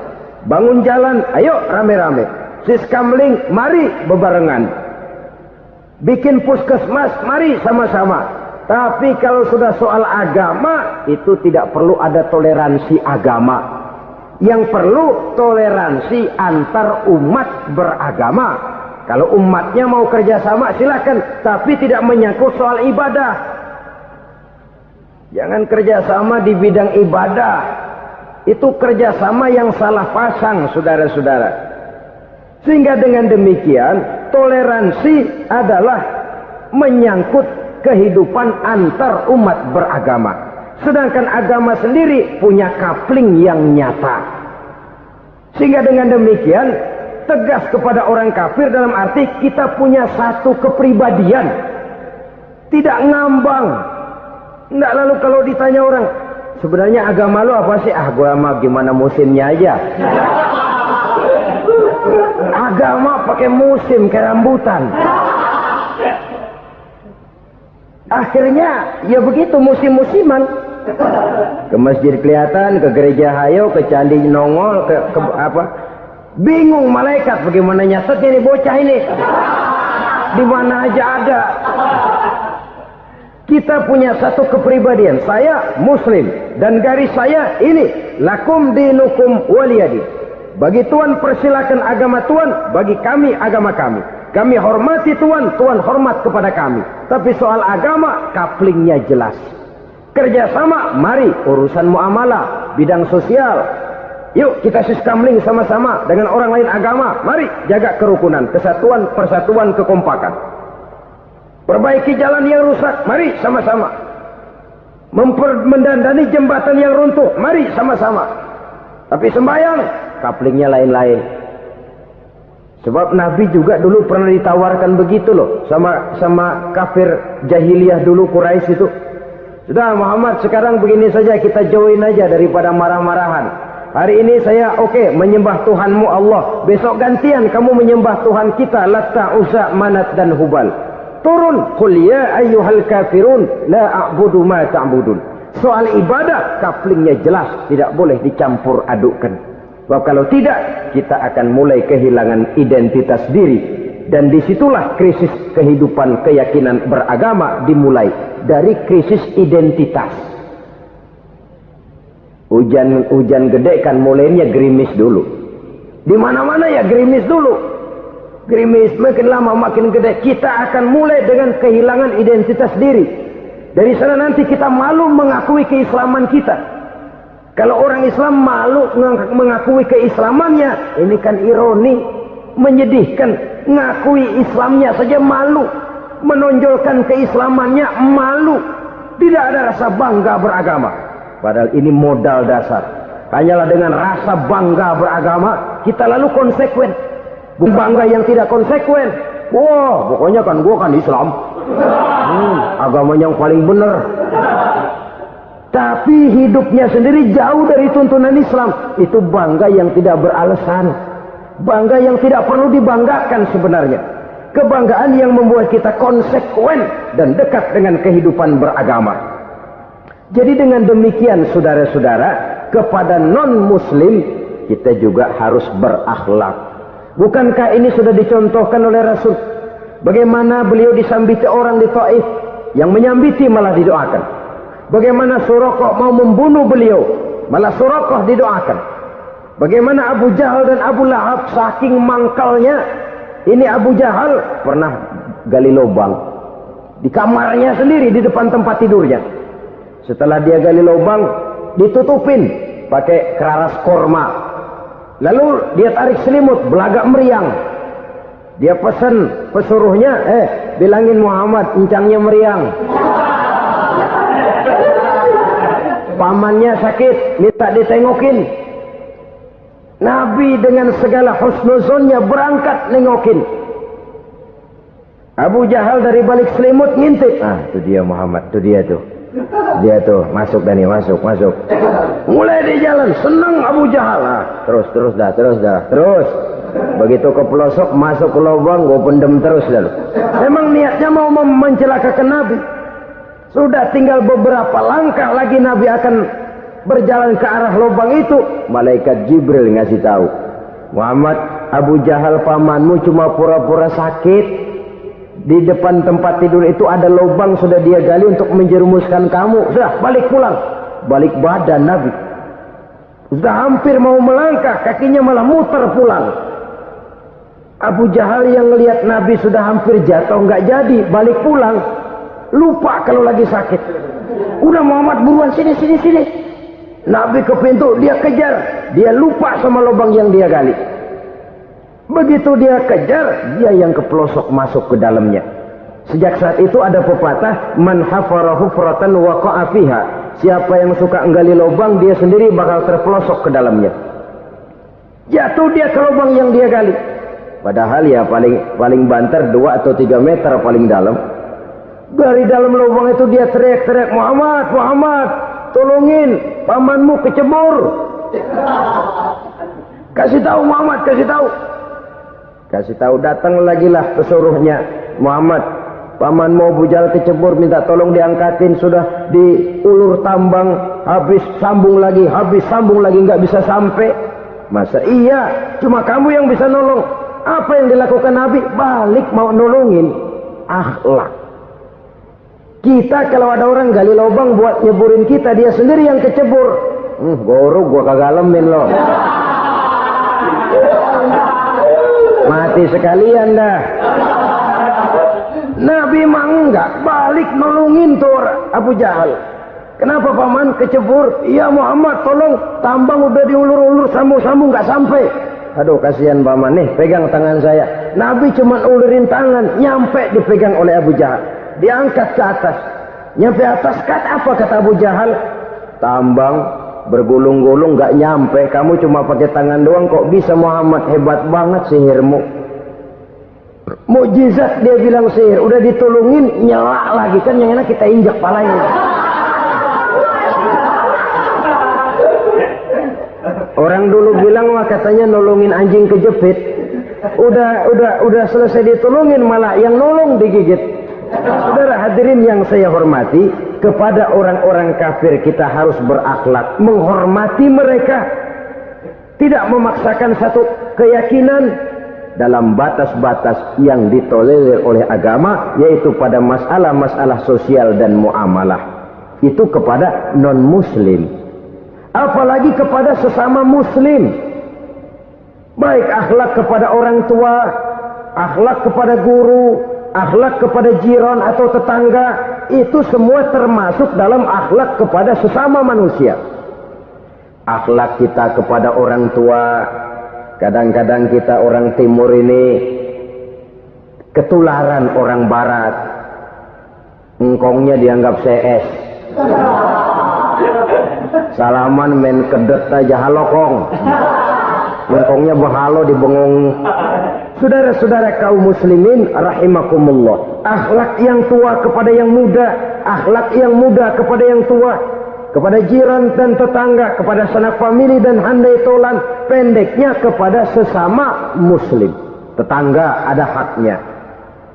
Bangun jalan, ayo rame-rame. Siskamling, mari bebarengan. Bikin puskesmas, mari sama-sama. Tapi kalau sudah soal agama, itu tidak perlu ada toleransi agama. Yang perlu toleransi antar umat beragama. Kalau umatnya mau kerjasama silakan, tapi tidak menyangkut soal ibadah. Jangan kerjasama di bidang ibadah. Itu kerjasama yang salah pasang, saudara-saudara. Sehingga dengan demikian, toleransi adalah menyangkut kehidupan antar umat beragama. Sedangkan agama sendiri punya kapling yang nyata. Sehingga dengan demikian, tegas kepada orang kafir dalam arti kita punya satu kepribadian. Tidak ngambang. Tidak lalu kalau ditanya orang, sebenarnya agama lu apa sih? Ah, gua mah gimana musimnya aja. Agama pakai musim kayak rambutan. Akhirnya ya begitu musim-musiman. Ke masjid kelihatan, ke gereja hayo, ke candi nongol, ke apa? Bingung malaikat bagaimana nyatetnya ini bocah ini. Di mana aja ada. Kita punya satu kepribadian. Saya muslim dan garis saya ini lakum dinukum waliyadi. Bagi Tuhan persilakan agama Tuhan, bagi kami agama kami. Kami hormati Tuhan, Tuhan hormat kepada kami. Tapi soal agama, kaplingnya jelas. Kerjasama, mari urusan muamalah, bidang sosial. Yuk kita sistemling sama-sama dengan orang lain agama. Mari jaga kerukunan, kesatuan, persatuan, kekompakan. Perbaiki jalan yang rusak, mari sama-sama. Mendandani jembatan yang runtuh, mari sama-sama. Tapi sembahyang, kaplingnya lain-lain. Sebab Nabi juga dulu pernah ditawarkan begitu loh sama kafir jahiliyah dulu Quraisy itu. Sudah Muhammad, sekarang begini saja, kita join aja daripada marah-marahan. Hari ini saya menyembah Tuhanmu Allah. Besok gantian kamu menyembah Tuhan kita Latta, Uzza, Manat dan Hubal. Turun, qul ya ayyuhal kafirun la a'budu ma ta'budun. Soal ibadah kaplingnya jelas, tidak boleh dicampur adukkan. Sebab kalau tidak, kita akan mulai kehilangan identitas diri. Dan disitulah krisis kehidupan keyakinan beragama dimulai. Dari krisis identitas. Hujan gede kan mulainya gerimis dulu. Di mana-mana ya gerimis dulu. Gerimis makin lama makin gede. Kita akan mulai dengan kehilangan identitas diri. Dari sana nanti kita malu mengakui keislaman kita. Kalau orang Islam malu mengakui keislamannya, ini kan ironi, menyedihkan. Ngakui Islamnya saja malu, menonjolkan keislamannya malu. Tidak ada rasa bangga beragama. Padahal ini modal dasar. Hanyalah dengan rasa bangga beragama, kita lalu konsekuen. Bukan bangga yang tidak konsekuen. Wah, pokoknya kan gua kan Islam. Agama yang paling benar. Tapi hidupnya sendiri jauh dari tuntunan Islam. Itu bangga yang tidak beralasan. Bangga yang tidak perlu dibanggakan sebenarnya. Kebanggaan yang membuat kita konsekuen dan dekat dengan kehidupan beragama. Jadi dengan demikian saudara-saudara, kepada non-muslim kita juga harus berakhlak. Bukankah ini sudah dicontohkan oleh Rasul? Bagaimana beliau disambiti orang di Taif, yang menyambiti malah didoakan. Bagaimana Suraqah mau membunuh beliau, malah Suraqah didoakan. Bagaimana Abu Jahal dan Abu Lahab saking mangkalnya. Ini Abu Jahal pernah gali lubang di kamarnya sendiri, di depan tempat tidurnya. Setelah dia gali lubang, ditutupin pakai keraras korma. Lalu dia tarik selimut, belagak meriang. Dia pesan pesuruhnya, bilangin Muhammad encangnya meriang. Pamannya sakit, minta ditengokin. Nabi dengan segala husnuzonnya berangkat nengokin. Abu Jahal dari balik selimut ngintip. Itu dia Muhammad, itu dia tuh. Dia tuh, masuk Dani, masuk. Mulai di jalan, senang Abu Jahal. Terus dah. Begitu ke pelosok, masuk ke lubang, gue pendem terus lalu. Memang niatnya mau mencelakakan Nabi. Sudah tinggal beberapa langkah lagi Nabi akan berjalan ke arah lubang itu. Malaikat Jibril ngasih tahu, Muhammad, Abu Jahal pamanmu cuma pura-pura sakit. Di depan tempat tidur itu ada lubang sudah dia gali untuk menjerumuskan kamu. Sudah, balik pulang. Balik badan Nabi. Sudah hampir mau melangkah, kakinya malah muter pulang. Abu Jahal yang lihat Nabi sudah hampir jatuh, nggak jadi, balik pulang. Lupa kalau lagi sakit. Udah Muhammad buruan sini. Nabi ke pintu, dia kejar. Dia lupa sama lubang yang dia gali. Begitu dia kejar, dia yang kepelosok masuk ke dalamnya. Sejak saat itu ada pepatah, man hafara hufratan waqa'a fiha. Siapa yang suka menggali lubang, dia sendiri bakal terpelosok ke dalamnya. Jatuh dia ke lubang yang dia gali. Padahal ya paling banter 2 atau 3 meter paling dalam. Dari dalam lubang itu dia teriak-teriak, Muhammad, tolongin, pamanmu kecebur. Kasih tahu Muhammad, kasih tahu. Datang lagi lah pesuruhnya, Muhammad, pamanmu Abu Jahal kecebur, minta tolong diangkatin. Sudah diulur tambang, habis sambung lagi, nggak bisa sampai. Masa iya, cuma kamu yang bisa nolong. Apa yang dilakukan Nabi? Balik mau nolongin. Akhlak. Kita kalau ada orang gali lubang buat nyeburin kita, dia sendiri yang kecebur. Gua kagak lemin loh. Mati sekalian dah. Nabi mah enggak, balik nolongin tuh Abu Jahal. Kenapa paman kecebur? Iya Muhammad, tolong, tambang udah diulur-ulur, sambung-sambung nggak sampai. Aduh kasihan paman, nih pegang tangan saya. Nabi cuma ulurin tangan, nyampe dipegang oleh Abu Jahal. Diangkat ke atas. Nyampe atas, apa kata Abu Jahal? Tambang bergulung-gulung nggak nyampe, kamu cuma pakai tangan doang kok bisa Muhammad, hebat banget sihirmu. Mukjizat dia bilang sihir, udah ditolongin nyelak lagi, kan yang enak kita injak palanya. Orang dulu bilang wah katanya nolongin anjing kejepit. Udah selesai ditolongin malah yang nolong digigit. Saudara hadirin yang saya hormati, kepada orang-orang kafir kita harus berakhlak, menghormati mereka. Tidak memaksakan satu keyakinan dalam batas-batas yang ditolerir oleh agama, yaitu pada masalah-masalah sosial dan muamalah. Itu kepada non-muslim. Apalagi kepada sesama muslim. Baik akhlak kepada orang tua, akhlak kepada guru, akhlak kepada jiran atau tetangga, itu semua termasuk dalam akhlak kepada sesama manusia. Akhlak kita kepada orang tua, kadang-kadang kita orang timur ini ketularan orang barat. Engkongnya dianggap CS. Salaman main kedet aja halokong. Engkongnya berhalo di bengong. Saudara-saudara kaum muslimin rahimakumullah, akhlak yang tua kepada yang muda, akhlak yang muda kepada yang tua, kepada jiran dan tetangga, kepada sanak famili dan handai tolan, pendeknya kepada sesama muslim. Tetangga ada haknya.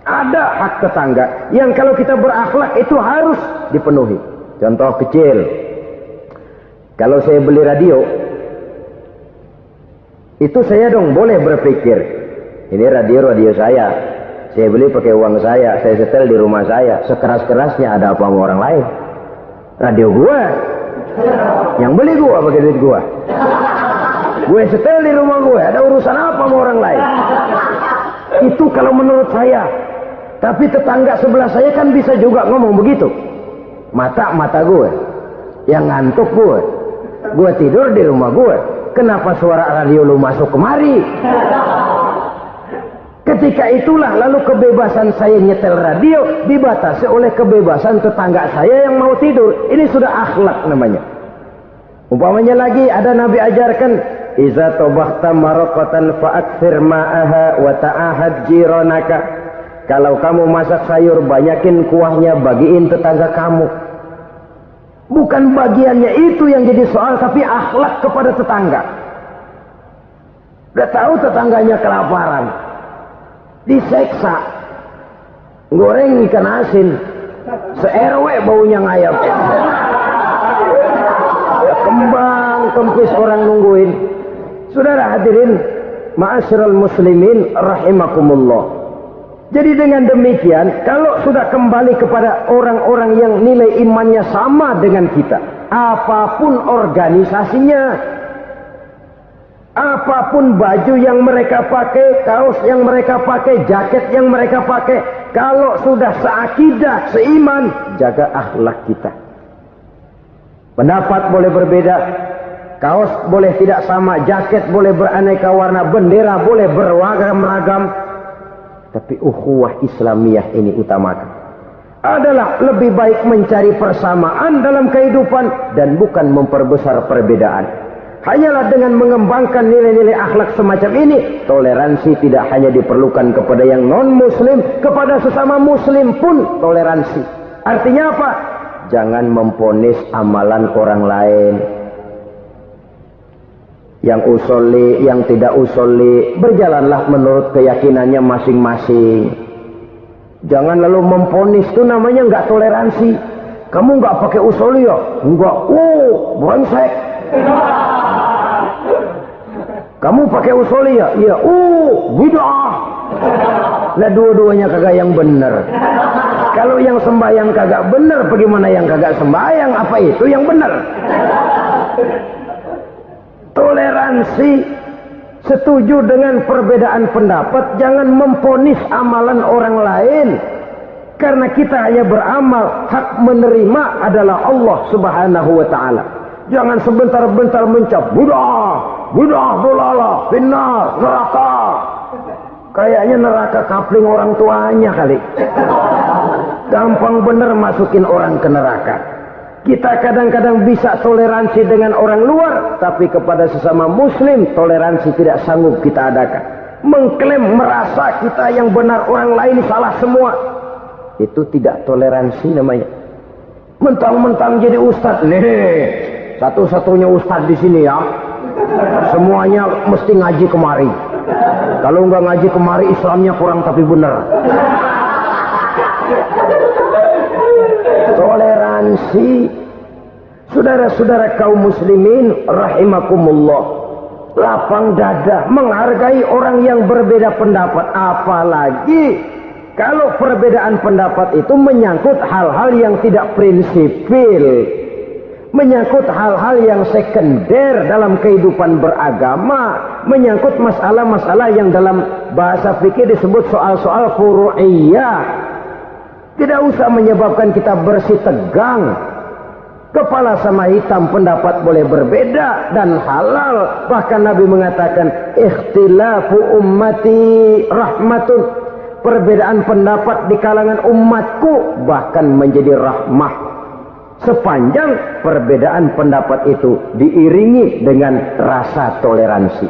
Ada hak tetangga yang kalau kita berakhlak itu harus dipenuhi. Contoh kecil, kalau saya beli radio, itu saya dong boleh berpikir, ini radio saya beli pakai uang saya setel di rumah saya, sekeras-kerasnya ada apa sama orang lain? Radio gua, yang beli gua pakai duit gua, gue setel di rumah gue, ada urusan apa sama orang lain? Itu kalau menurut saya. Tapi tetangga sebelah saya kan bisa juga ngomong begitu. Mata gue, yang ngantuk gue tidur di rumah gue, kenapa suara radio lu masuk kemari? Ketika itulah lalu kebebasan saya nyetel radio dibatasi oleh kebebasan tetangga saya yang mau tidur. Ini sudah akhlak namanya. Umpamanya lagi ada Nabi ajarkan, iza tobakhta maraqatan fa'akthir ma'aha wa ta'ahad jiranaka. Kalau kamu masak sayur, banyakin kuahnya, bagiin tetangga kamu. Bukan bagiannya itu yang jadi soal, tapi akhlak kepada tetangga. Udah tahu tetangganya kelaparan, diseksa, goreng ikan asin, se-RW baunya ngayap, kembang kempis orang nungguin. Saudara hadirin ma'asyiral muslimin rahimakumullah, Jadi dengan demikian, kalau sudah kembali kepada orang-orang yang nilai imannya sama dengan kita, apapun organisasinya, apapun baju yang mereka pakai, kaos yang mereka pakai, jaket yang mereka pakai, kalau sudah seakidah, seiman, jaga akhlak kita. Pendapat boleh berbeda, kaos boleh tidak sama, jaket boleh beraneka warna, bendera boleh beragam-ragam, tapi ukhuwah Islamiyah ini utamakan. Adalah lebih baik mencari persamaan dalam kehidupan dan bukan memperbesar perbedaan. Hanyalah dengan mengembangkan nilai-nilai akhlak semacam ini, toleransi tidak hanya diperlukan kepada yang non-muslim, kepada sesama muslim pun toleransi. Artinya apa? Jangan memponis amalan orang lain. Yang usolli, yang tidak usolli, berjalanlah menurut keyakinannya masing-masing. Jangan lalu memponis, itu namanya nggak toleransi. Kamu nggak pakai usolli ya? Enggak. Brengsek. Kamu pakai usolli ya? Iya. Bid'ah. Lah dua-duanya kagak yang benar. Kalau yang sembahyang kagak benar, bagaimana yang kagak sembahyang? Apa itu yang benar? Toleransi, setuju dengan perbedaan pendapat, jangan memponis amalan orang lain. Karena kita hanya beramal, hak menerima adalah Allah Subhanahu wa ta'ala. Jangan sebentar-bentar mencap bid'ah dolalah, finnar, neraka. Kayaknya neraka kapling orang tuanya kali. Gampang bener masukin orang ke neraka. Kita kadang-kadang bisa toleransi dengan orang luar, tapi kepada sesama muslim toleransi tidak sanggup kita adakan. Mengklaim merasa kita yang benar, orang lain salah semua, itu tidak toleransi namanya. Mentang-mentang jadi ustadz, nih satu-satunya ustadz di sini ya, semuanya mesti ngaji kemari. Kalau nggak ngaji kemari, Islamnya kurang tapi benar. Toleransi. Saudara-saudara kaum muslimin rahimakumullah, lapang dada menghargai orang yang berbeda pendapat, apalagi kalau perbedaan pendapat itu menyangkut hal-hal yang tidak prinsipil, menyangkut hal-hal yang sekunder dalam kehidupan beragama, menyangkut masalah-masalah yang dalam bahasa fikih disebut soal-soal furu'iyah. Tidak usah menyebabkan kita bersih tegang. Kepala sama hitam pendapat boleh berbeda dan halal. Bahkan Nabi mengatakan ikhtilafu ummati rahmatun. Perbedaan pendapat di kalangan umatku bahkan menjadi rahmah, sepanjang perbedaan pendapat itu diiringi dengan rasa toleransi.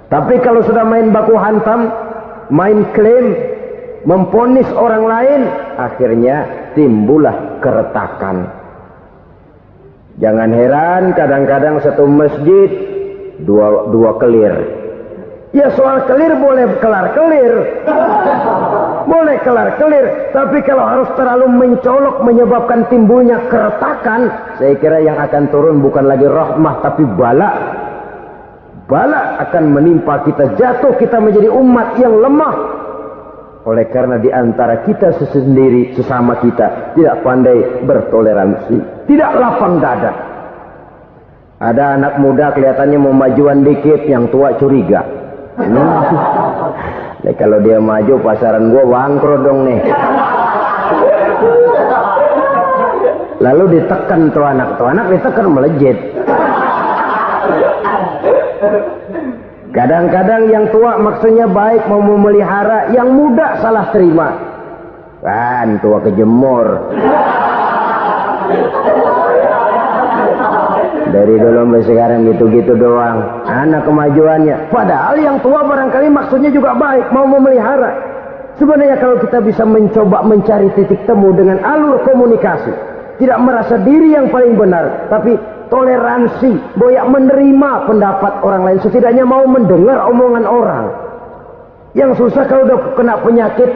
Tapi kalau sudah main baku hantam, main klaim, memponis orang lain, akhirnya timbullah keretakan. Jangan heran kadang-kadang satu masjid dua kelir. Ya soal kelir boleh kelar-kelir, boleh kelar-kelir, tapi kalau harus terlalu mencolok menyebabkan timbulnya keretakan, saya kira yang akan turun bukan lagi rahmah tapi bala. Bala akan menimpa kita, jatuh kita menjadi umat yang lemah. Oleh karena di antara kita sendiri, sesama kita tidak pandai bertoleransi, tidak lapang dada. Ada anak muda kelihatannya mau majuan dikit, yang tua curiga. Nah, kalau dia maju pasaran gua bangkrut dong nih. Lalu ditekan tuh anak ditekan melejit. Kadang-kadang yang tua maksudnya baik, mau memelihara, yang muda salah terima. Kan tua kejemur. Dari dulu sampai sekarang gitu-gitu doang. Anak kemajuannya. Padahal yang tua barangkali maksudnya juga baik, mau memelihara. Sebenarnya kalau kita bisa mencoba mencari titik temu dengan alur komunikasi, tidak merasa diri yang paling benar, tapi toleransi, boyak menerima pendapat orang lain, setidaknya mau mendengar omongan orang. Yang susah kalau udah kena penyakit,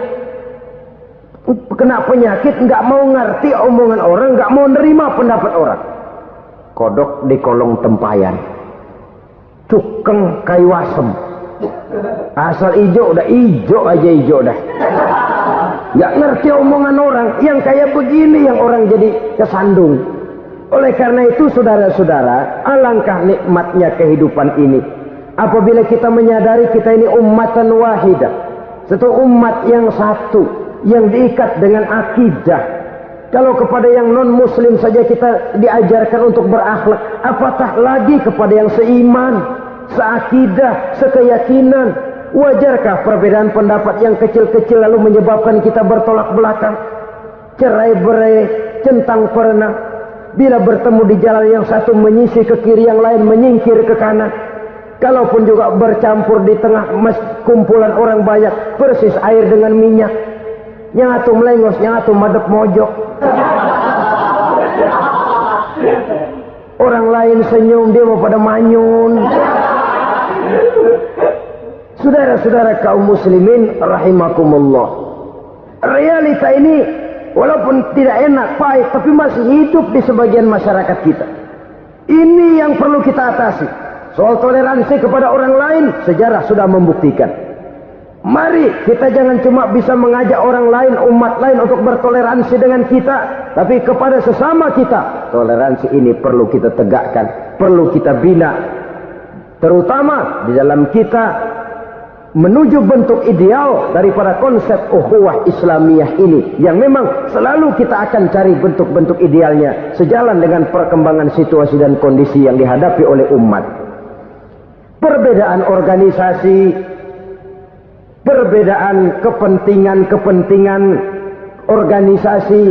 nggak mau ngerti omongan orang, nggak mau nerima pendapat orang. Kodok di kolong tempayan, cukeng kayu asem, asal ijo udah ijo aja ijo dah. nggak ngerti omongan orang. Yang kayak begini yang orang jadi kesandung. Oleh karena itu saudara-saudara, alangkah nikmatnya kehidupan ini apabila kita menyadari kita ini ummatan wahidah, satu umat yang satu, yang diikat dengan akidah. Kalau kepada yang non muslim saja kita diajarkan untuk berakhlak, apatah lagi kepada yang seiman, seakidah, sekeyakinan. Wajarkah perbedaan pendapat yang kecil-kecil lalu menyebabkan kita bertolak belakang, cerai-berai, centang perenang? Bila bertemu di jalan yang satu menyisih ke kiri, yang lain menyingkir ke kanan. Kalaupun juga bercampur di tengah kumpulan orang banyak, persis air dengan minyak. Yang atu melengos, yang atu madep mojok. Orang lain senyum, dia mau pada manyun. Saudara-saudara kaum muslimin rahimakumullah, realita ini walaupun tidak enak, pahit, tapi masih hidup di sebagian masyarakat kita. Ini yang perlu kita atasi. Soal toleransi kepada orang lain, sejarah sudah membuktikan. Mari kita jangan cuma bisa mengajak orang lain, umat lain untuk bertoleransi dengan kita, tapi kepada sesama kita. Toleransi ini perlu kita tegakkan, perlu kita bina. Terutama di dalam kita menuju bentuk ideal daripada konsep ukhuwah Islamiyah ini, yang memang selalu kita akan cari bentuk-bentuk idealnya sejalan dengan perkembangan situasi dan kondisi yang dihadapi oleh umat. Perbedaan organisasi, perbedaan kepentingan organisasi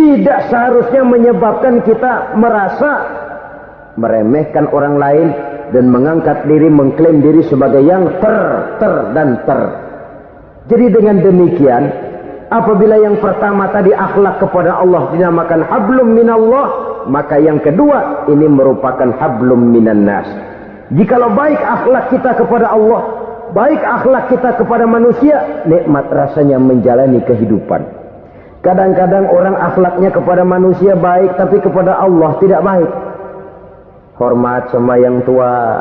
tidak seharusnya menyebabkan kita merasa meremehkan orang lain dan mengangkat diri, mengklaim diri sebagai yang ter. Jadi dengan demikian, apabila yang pertama tadi akhlak kepada Allah dinamakan hablum minallah, maka yang kedua ini merupakan hablum minan nas. Jikalau baik akhlak kita kepada Allah, baik akhlak kita kepada manusia, nikmat rasanya menjalani kehidupan. Kadang-kadang orang akhlaknya kepada manusia baik, tapi kepada Allah tidak baik. Hormat sama yang tua,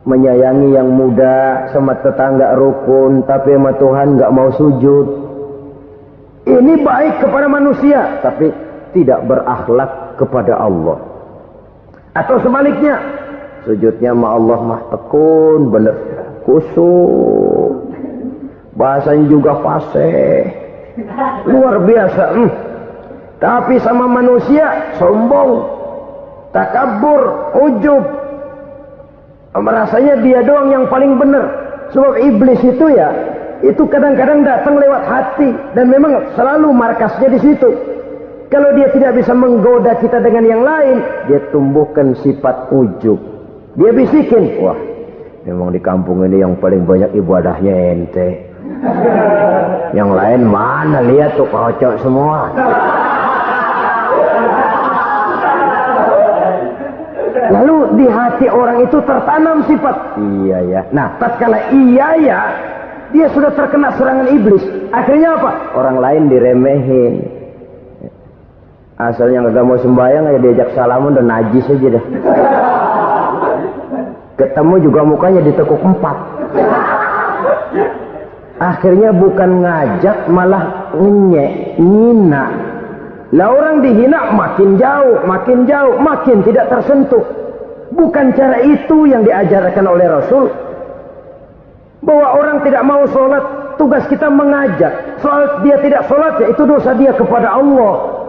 menyayangi yang muda, sama tetangga rukun, tapi sama Tuhan nggak mau sujud. Ini baik kepada manusia, tapi tidak berakhlak kepada Allah. Atau sebaliknya, sujudnya sama Allah mah tekun, bener, khusyuk, bahasanya juga fasih, luar biasa. Tapi sama manusia sombong, takabur, ujub, merasanya dia doang yang paling benar. Sebab iblis itu ya, itu kadang-kadang datang lewat hati dan memang selalu markasnya di situ. Kalau dia tidak bisa menggoda kita dengan yang lain, dia tumbuhkan sifat ujub. Dia bisikin, wah, memang di kampung ini yang paling banyak ibadahnya ente. Yang lain mana, lihat tuh kocok semua. Lalu di hati orang itu tertanam sifat iya ya. Nah, tatkala iya ya, dia sudah terkena serangan iblis. Akhirnya apa? Orang lain diremehin. Asalnya nggak mau sembahyang, ya diajak salaman dan najis aja dah. Ketemu juga mukanya ditekuk 4. Akhirnya bukan ngajak, malah ngenyek, ngina. Lah orang dihina makin jauh, makin tidak tersentuh. Bukan cara itu yang diajarkan oleh Rasul. Bahwa orang tidak mau sholat, tugas kita mengajak. Soal dia tidak sholat, ya itu dosa dia kepada Allah.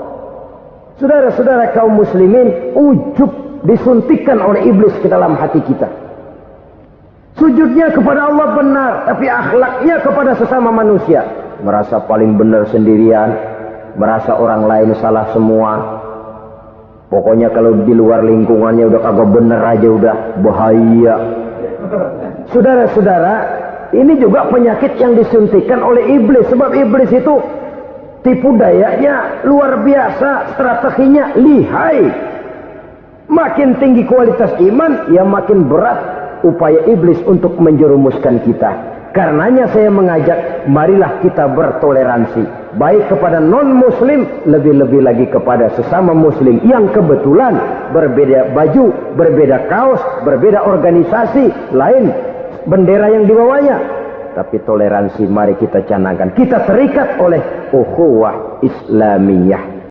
Saudara-saudara kaum muslimin, ujub disuntikkan oleh iblis ke dalam hati kita. Sujudnya kepada Allah benar, tapi akhlaknya kepada sesama manusia merasa paling benar sendirian, merasa orang lain salah semua. Pokoknya kalau di luar lingkungannya udah kagak bener aja udah bahaya. Saudara-saudara, ini juga penyakit yang disuntikkan oleh iblis. Sebab iblis itu tipu dayanya luar biasa, strateginya lihai. Makin tinggi kualitas iman, ya makin berat upaya iblis untuk menjerumuskan kita. Karenanya saya mengajak, marilah kita bertoleransi, baik kepada non-muslim, lebih-lebih lagi kepada sesama muslim yang kebetulan berbeda baju, berbeda kaos, berbeda organisasi, lain bendera yang dibawanya. tapi toleransi mari kita canangkan. Kita terikat oleh ukhuwah Islamiyah.